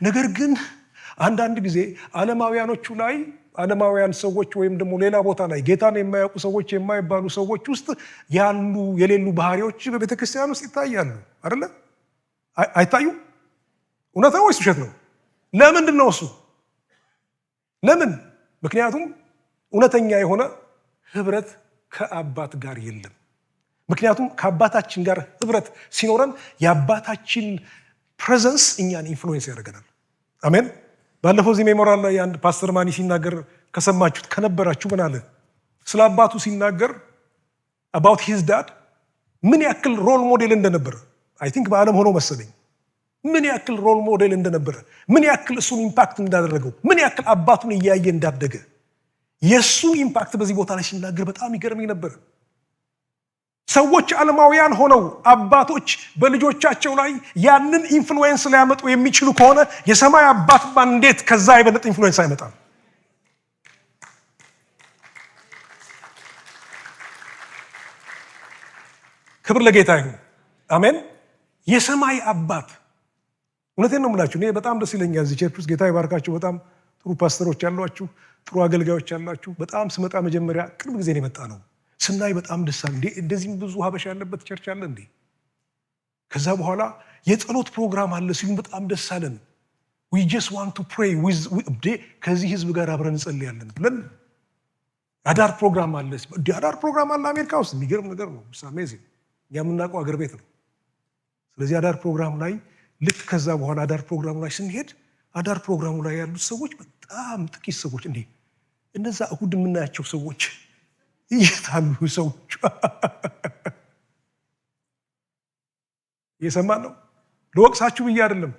ነገር ግን አንዳንድ ጊዜ ዓለማውያኖቹ ላይ ዓለማውያን ሰዎች ወይም ደግሞ ሌላ ቦታ ላይ ጌታን የማያውቁ ሰዎች የማይባሉ ሰዎች ውስጥ ያሉ የሌሉ ባህሪዎች በቤተ ክርስቲያን ውስጥ ይታያሉ። አይደለ? አይታዩ? እውነት ነው ወይስ ውሸት ነው? ለምንድን ነው እሱ? ለምን? ምክንያቱም እውነተኛ የሆነ ህብረት ከአባት ጋር የለም። ምክንያቱም ከአባታችን ጋር ህብረት ሲኖረን የአባታችን ፕሬዘንስ እኛን ኢንፍሉዌንስ ያደርገናል። አሜን። ባለፈው እዚህ ሜሞራል ላይ አንድ ፓስተር ማኒ ሲናገር ከሰማችሁት ከነበራችሁ ምን አለ? ስለ አባቱ ሲናገር about his dad ምን ያክል ሮል ሞዴል እንደነበረ አይ ቲንክ በዓለም ሆኖ መሰለኝ ምን ያክል ሮል ሞዴል እንደነበረ፣ ምን ያክል እሱን ኢምፓክት እንዳደረገው፣ ምን ያክል አባቱን እያየ እንዳደገ የሱ ኢምፓክት በዚህ ቦታ ላይ ሲናገር በጣም ይገርመኝ ነበር። ሰዎች ዓለማውያን ሆነው አባቶች በልጆቻቸው ላይ ያንን ኢንፍሉዌንስ ሊያመጡ የሚችሉ ከሆነ የሰማይ አባት እንዴት ከዛ የበለጠ ኢንፍሉዌንስ አይመጣም? ክብር ለጌታ ይሁን። አሜን። የሰማይ አባት እውነቴን ነው የምላችሁ። እኔ በጣም ደስ ይለኛል እዚህ ቸርች ውስጥ ጌታ ይባርካችሁ። በጣም ጥሩ ፓስተሮች ያሏችሁ፣ ጥሩ አገልጋዮች ያሏችሁ። በጣም ስመጣ መጀመሪያ ቅርብ ጊዜ ነው የመጣ ነው ስናይ በጣም ደስ አለ። እንደዚህም ብዙ ሀበሻ ያለበት ቸርች አለ እንዴ? ከዛ በኋላ የጸሎት ፕሮግራም አለ ሲሉን በጣም ደስ አለን። we just want to pray with ከዚህ ህዝብ ጋር አብረን እንጸልያለን ብለን አዳር ፕሮግራም አለ። አዳር ፕሮግራም አለ አሜሪካ ውስጥ። የሚገርም ነገር ነው። አሜዚንግ። እኛ የምናውቀው አገር ቤት ነው። ስለዚህ አዳር ፕሮግራም ላይ ልክ ከዛ በኋላ አዳር ፕሮግራሙ ላይ ስንሄድ አዳር ፕሮግራሙ ላይ ያሉት ሰዎች በጣም ጥቂት ሰዎች እንዴ እነዛ እሁድ የምናያቸው ሰዎች ይታሉ ሰዎች የሰማን ነው። ለወቅሳችሁ ብዬ አይደለም።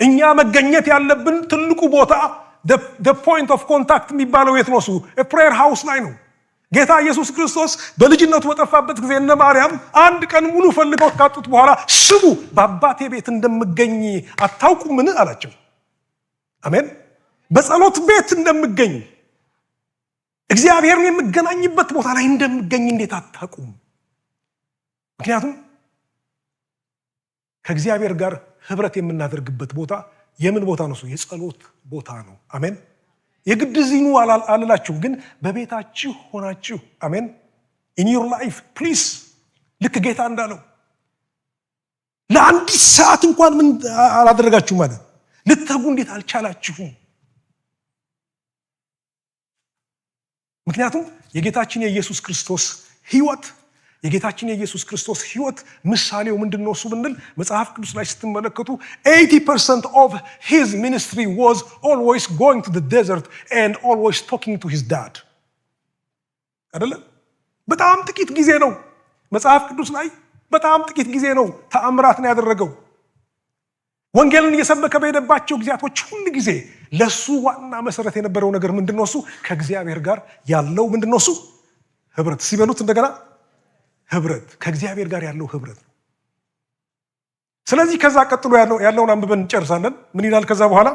እኛ መገኘት ያለብን ትልቁ ቦታ the point of contact የሚባለው የት ነው? እሱ ፕሬየር ሃውስ ላይ ነው። ጌታ ኢየሱስ ክርስቶስ በልጅነቱ በጠፋበት ጊዜ እነ ማርያም አንድ ቀን ሙሉ ፈልገው ካጡት በኋላ ስሙ በአባቴ ቤት እንደምገኝ አታውቁምን አላቸው። አሜን። በጸሎት ቤት እንደምገኝ እግዚአብሔርን የምገናኝበት ቦታ ላይ እንደምገኝ እንዴት አታውቁም? ምክንያቱም ከእግዚአብሔር ጋር ህብረት የምናደርግበት ቦታ የምን ቦታ ነው? የጸሎት ቦታ ነው። አሜን። የግድ ዚኑ አልላችሁም፣ ግን በቤታችሁ ሆናችሁ አሜን። in your life please ልክ ጌታ እንዳለው ለአንዲት ሰዓት እንኳን ምን አላደረጋችሁ ማለት ልትተጉ እንዴት አልቻላችሁም? ምክንያቱም የጌታችን የኢየሱስ ክርስቶስ ህይወት ምሳሌው ምንድነው? እሱ ብንል መጽሐፍ ቅዱስ ላይ ስትመለከቱ 80% of his ministry was always going to the desert and always talking to his dad. አይደለ? በጣም ጥቂት ጊዜ ነው መጽሐፍ ቅዱስ ላይ በጣም ጥቂት ጊዜ ነው ተአምራት ነው ያደረገው። ወንጌልን እየሰበከ በሄደባቸው ጊዜያቶች ሁሉ ጊዜ ለሱ ዋና መሰረት የነበረው ነገር ምንድነው? እሱ ከእግዚአብሔር ጋር ያለው ምንድነው? እሱ ህብረት። ሲበሉት እንደገና ህብረት፣ ከእግዚአብሔር ጋር ያለው ህብረት ነው። ስለዚህ ከዛ ቀጥሎ ያለውን አንብበን እንጨርሳለን። ምን ይላል ከዛ በኋላ?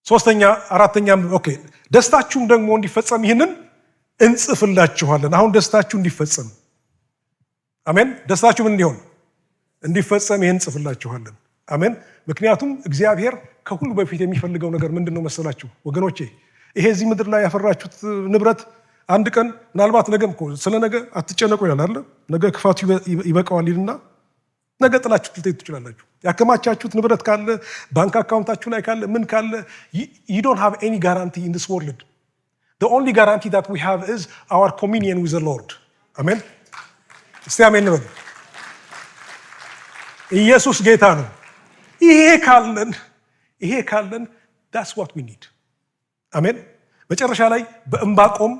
ሶስተኛ አራተኛ ኦኬ። ደስታችሁም ደግሞ እንዲፈጸም ይህንን እንጽፍላችኋለን። አሁን ደስታችሁ እንዲፈጸም አሜን። ደስታችሁ ምን እንዲሆን እንዲፈጸም ይህን እንጽፍላችኋለን። አሜን። ምክንያቱም እግዚአብሔር ከሁሉ በፊት የሚፈልገው ነገር ምንድነው መሰላችሁ ወገኖቼ? ይሄ እዚህ ምድር ላይ ያፈራችሁት ንብረት አንድ ቀን ምናልባት ነገም እኮ ስለ ነገ አትጨነቁ ይላል አይደል? ነገ ክፋቱ ይበቃዋል ይልና ነገ ጥላችሁ ልትሄዱ ትችላላችሁ። ያከማቻችሁት ንብረት ካለ ባንክ አካውንታችሁ ላይ ካለ ምን ካለ you don't have any guarantee in this world. The only guarantee that we have is our communion with the Lord. አሜን። እስቲ አሜን ነው። ኢየሱስ ጌታ ነው። ይሄ ካለን that's what we need. አሜን። መጨረሻ ላይ በእንባቆም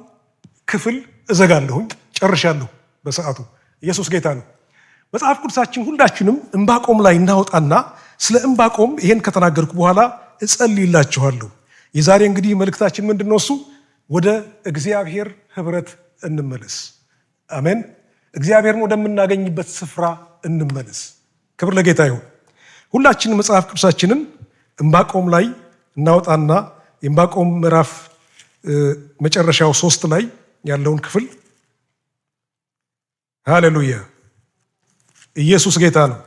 ክፍል እዘጋለሁኝ፣ ጨርሻለሁ በሰዓቱ። ኢየሱስ ጌታ ነው። መጽሐፍ ቅዱሳችን ሁላችንም እንባቆም ላይ እናወጣና ስለ እንባቆም ይሄን ከተናገርኩ በኋላ እጸልይላችኋለሁ። የዛሬ እንግዲህ መልእክታችን ምንድነው? እሱ ወደ እግዚአብሔር ህብረት እንመለስ። አሜን። እግዚአብሔርን ወደምናገኝበት ስፍራ እንመለስ። ክብር ለጌታ ይሁን። ሁላችንም መጽሐፍ ቅዱሳችንን እንባቆም ላይ እናወጣና የእንባቆም ምዕራፍ መጨረሻው 3 ላይ ያለውን ክፍል ሃሌሉያ፣ ኢየሱስ ጌታ ነው።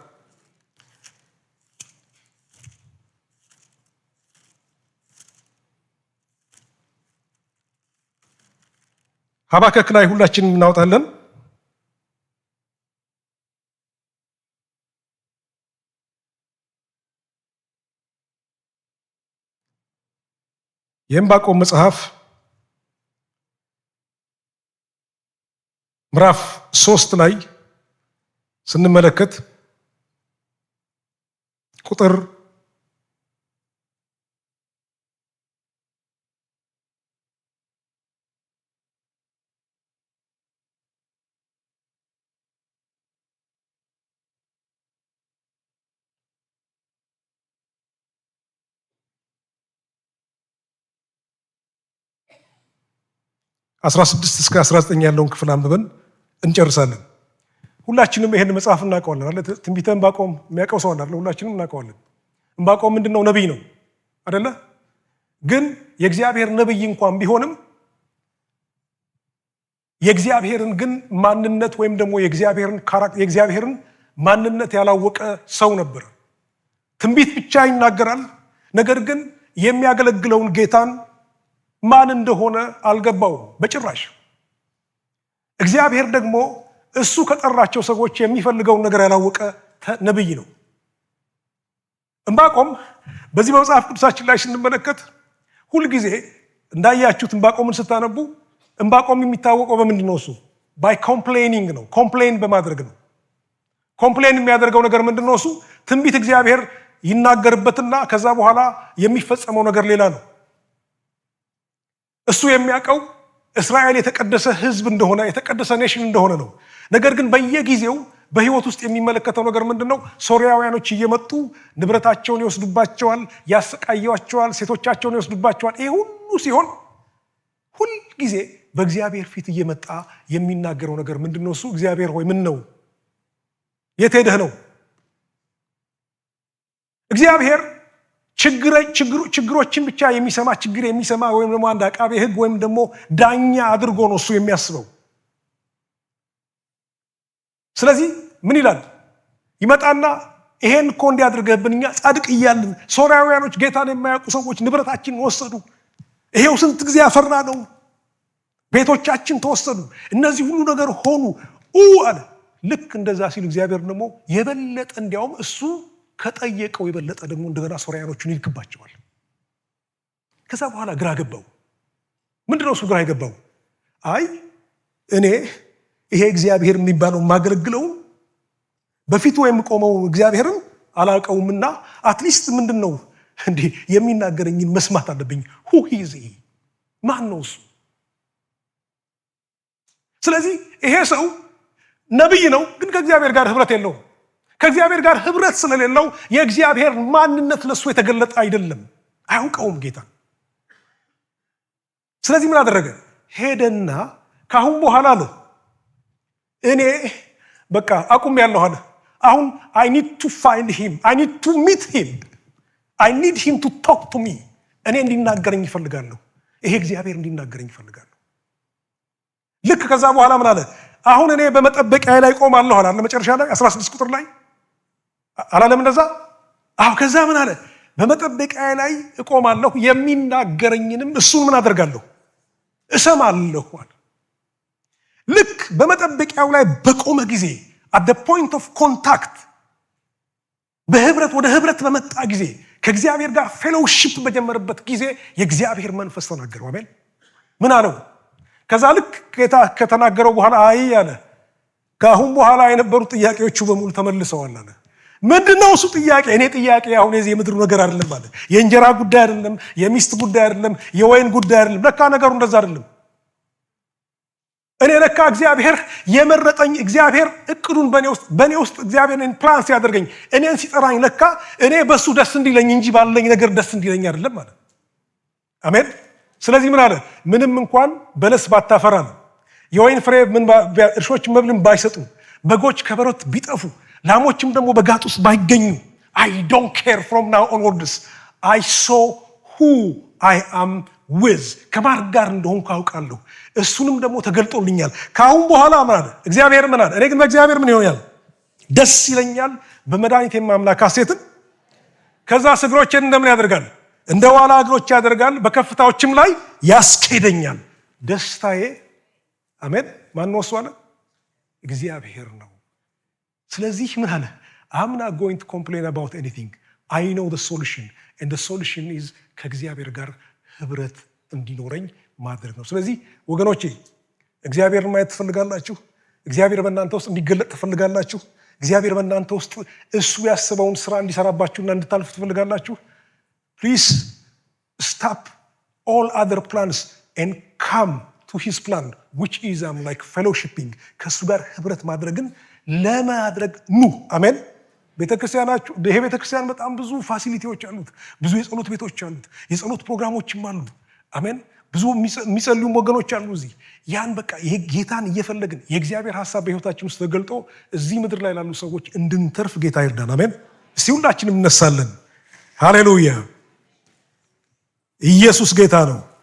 ሐባከክ ላይ ሁላችንም እናወጣለን። የዕንባቆም መጽሐፍ ምዕራፍ 3 ላይ ስንመለከት ቁጥር 16 እስከ 19 ያለውን ክፍል አንብበን እንጨርሳለን። ሁላችንም ይሄን መጽሐፍ እናውቀዋለን አይደል? ትንቢተ ዕንባቆም የሚያውቀው ሰው አለ? ሁላችንም እናውቀዋለን። ዕንባቆም ምንድነው? ነብይ ነው አይደለ? ግን የእግዚአብሔር ነብይ እንኳን ቢሆንም የእግዚአብሔርን ግን ማንነት ወይም ደግሞ የእግዚአብሔርን ማንነት ያላወቀ ሰው ነበር። ትንቢት ብቻ ይናገራል፣ ነገር ግን የሚያገለግለውን ጌታን ማን እንደሆነ አልገባውም በጭራሽ። እግዚአብሔር ደግሞ እሱ ከጠራቸው ሰዎች የሚፈልገውን ነገር ያላወቀ ነብይ ነው። ዕንባቆም በዚህ በመጽሐፍ ቅዱሳችን ላይ ስንመለከት ሁልጊዜ እንዳያችሁት ዕንባቆምን ስታነቡ ዕንባቆም የሚታወቀው በምንድን ነው? እሱ ባይ ኮምፕሌኒንግ ነው። ኮምፕሌን በማድረግ ነው። ኮምፕሌን የሚያደርገው ነገር ምንድን ነው? እሱ ትንቢት እግዚአብሔር ይናገርበትና ከዛ በኋላ የሚፈጸመው ነገር ሌላ ነው። እሱ የሚያውቀው እስራኤል የተቀደሰ ሕዝብ እንደሆነ የተቀደሰ ኔሽን እንደሆነ ነው። ነገር ግን በየጊዜው በህይወት ውስጥ የሚመለከተው ነገር ምንድነው? ሶርያውያኖች እየመጡ ንብረታቸውን ይወስዱባቸዋል፣ ያሰቃያቸዋል፣ ሴቶቻቸውን ይወስዱባቸዋል። ይሄ ሁሉ ሲሆን ሁልጊዜ በእግዚአብሔር ፊት እየመጣ የሚናገረው ነገር ምንድነው? እሱ እግዚአብሔር ሆይ ምን ነው? የት ሄደህ ነው? እግዚአብሔር ችግሮችን ብቻ የሚሰማ ችግር የሚሰማ ወይም ደግሞ አንድ አቃቤ ሕግ ወይም ደግሞ ዳኛ አድርጎ ነው እሱ የሚያስበው። ስለዚህ ምን ይላል? ይመጣና ይሄን እኮ እንዲያድርገብን እኛ ጻድቅ እያልን ሶርያውያኖች ጌታን የማያውቁ ሰዎች ንብረታችንን ወሰዱ፣ ይሄው ስንት ጊዜ ያፈራ ነው፣ ቤቶቻችን ተወሰዱ፣ እነዚህ ሁሉ ነገር ሆኑ አለ። ልክ እንደዛ ሲል እግዚአብሔር ደግሞ የበለጠ እንዲያውም እሱ ከጠየቀው የበለጠ ደግሞ እንደገና ሶርያኖቹን ይልክባቸዋል። ከዛ በኋላ ግራ ገባው። ምንድነው እሱ ግራ የገባው? አይ እኔ ይሄ እግዚአብሔር የሚባለው የማገለግለው በፊቱ የምቆመው እግዚአብሔርን አላውቀውምና አትሊስት ምንድነው እንዴ የሚናገረኝን መስማት አለብኝ። who is he? ማን ነው እሱ? ስለዚህ ይሄ ሰው ነብይ ነው፣ ግን ከእግዚአብሔር ጋር ህብረት የለውም። ከእግዚአብሔር ጋር ህብረት ስለሌለው የእግዚአብሔር ማንነት ለሱ የተገለጠ አይደለም፣ አያውቀውም ጌታ። ስለዚህ ምን አደረገ? ሄደና ካሁን በኋላ አለ እኔ በቃ አቁም ያለሁ አለ። አሁን I need to find him, I need to meet him, I need him to talk to me። እኔ እንዲናገረኝ ይፈልጋለሁ፣ ይሄ እግዚአብሔር እንዲናገረኝ ይፈልጋለሁ። ልክ ከዛ በኋላ ምን አለ? አሁን እኔ በመጠበቂያ ላይ ቆማለሁ አለ። መጨረሻ ላይ 16 ቁጥር ላይ አላለም እንደዛ? አዎ። ከዛ ምን አለ? በመጠበቂያ ላይ እቆማለሁ፣ የሚናገረኝንም እሱን ምን አደርጋለሁ? እሰማለሁ አለ። ልክ በመጠበቂያው ላይ በቆመ ጊዜ at the point of contact በህብረት ወደ ህብረት በመጣ ጊዜ ከእግዚአብሔር ጋር ፌሎውሺፕ በጀመረበት ጊዜ የእግዚአብሔር መንፈስ ተናገረው። አሜን። ምን አለው? ከዛ ልክ ጌታ ከተናገረው በኋላ አይ አለ ካሁን በኋላ የነበሩ ጥያቄዎቹ በሙሉ ተመልሰዋል አለ። ምንድነው እሱ ጥያቄ? እኔ ጥያቄ አሁን የዚህ የምድሩ ነገር አይደለም አለ። የእንጀራ ጉዳይ አይደለም፣ የሚስት ጉዳይ አይደለም፣ የወይን ጉዳይ አይደለም። ለካ ነገሩ እንደዛ አይደለም። እኔ ለካ እግዚአብሔር የመረጠኝ፣ እግዚአብሔር እቅዱን በእኔ ውስጥ እግዚአብሔር ፕላን ሲያደርገኝ እኔን ሲጠራኝ ለካ እኔ በሱ ደስ እንዲለኝ እንጂ ባለኝ ነገር ደስ እንዲለኝ አይደለም ማለት። አሜን። ስለዚህ ምን አለ? ምንም እንኳን በለስ ባታፈራ ነው፣ የወይን ፍሬ እርሾች መብልን ባይሰጡ፣ በጎች ከበረት ቢጠፉ፣ ላሞችም ደግሞ በጋጥ ውስጥ ባይገኙ I don't care from now onwards I saw who I am with ከማን ጋር እንደሆንኩ አውቃለሁ፣ እሱንም ደግሞ ተገልጦልኛል። ካሁን በኋላ ምን አለ? እግዚአብሔር ምን አለ? እኔ ግን በእግዚአብሔር ምን ይሆናል? ደስ ይለኛል፣ በመድኃኒቴ የማምላክ ሐሴትን። ከዛ እግሮቼን እንደምን ያደርጋል? እንደ ዋላ እግሮች ያደርጋል፣ በከፍታዎችም ላይ ያስኬደኛል። ደስታዬ አሜን። ማን ነው እሱ አለ? እግዚአብሔር ነው። ስለዚህ ምን አለ? I'm not going to complain about anything. I know the solution and the solution is ከእግዚአብሔር ጋር ህብረት እንዲኖረኝ ማድረግ ነው። ስለዚህ ወገኖቼ እግዚአብሔርን ማየት ትፈልጋላችሁ? እግዚአብሔር በእናንተ ውስጥ እንዲገለጥ ትፈልጋላችሁ? እግዚአብሔር በእናንተ ውስጥ እሱ ያስበውን ስራ እንዲሰራባችሁና እንድታልፉ ትፈልጋላችሁ? Please stop all other plans and come to his plan which is like fellowshipping ከሱ ጋር ህብረት ማድረግን ለማድረግ ኑ። አሜን። ቤተክርስቲያናችሁ ይሄ ቤተክርስቲያን በጣም ብዙ ፋሲሊቲዎች አሉት፣ ብዙ የጸሎት ቤቶች አሉት፣ የጸሎት ፕሮግራሞችም አሉ። አሜን። ብዙ የሚጸልዩ ወገኖች አሉ እዚህ። ያን በቃ ይሄ ጌታን እየፈለግን የእግዚአብሔር ሐሳብ በህይወታችን ውስጥ ተገልጦ እዚህ ምድር ላይ ላሉ ሰዎች እንድንተርፍ ጌታ ይርዳን። አሜን። እስቲ ሁላችንም እነሳለን። ሃሌሉያ። ኢየሱስ ጌታ ነው።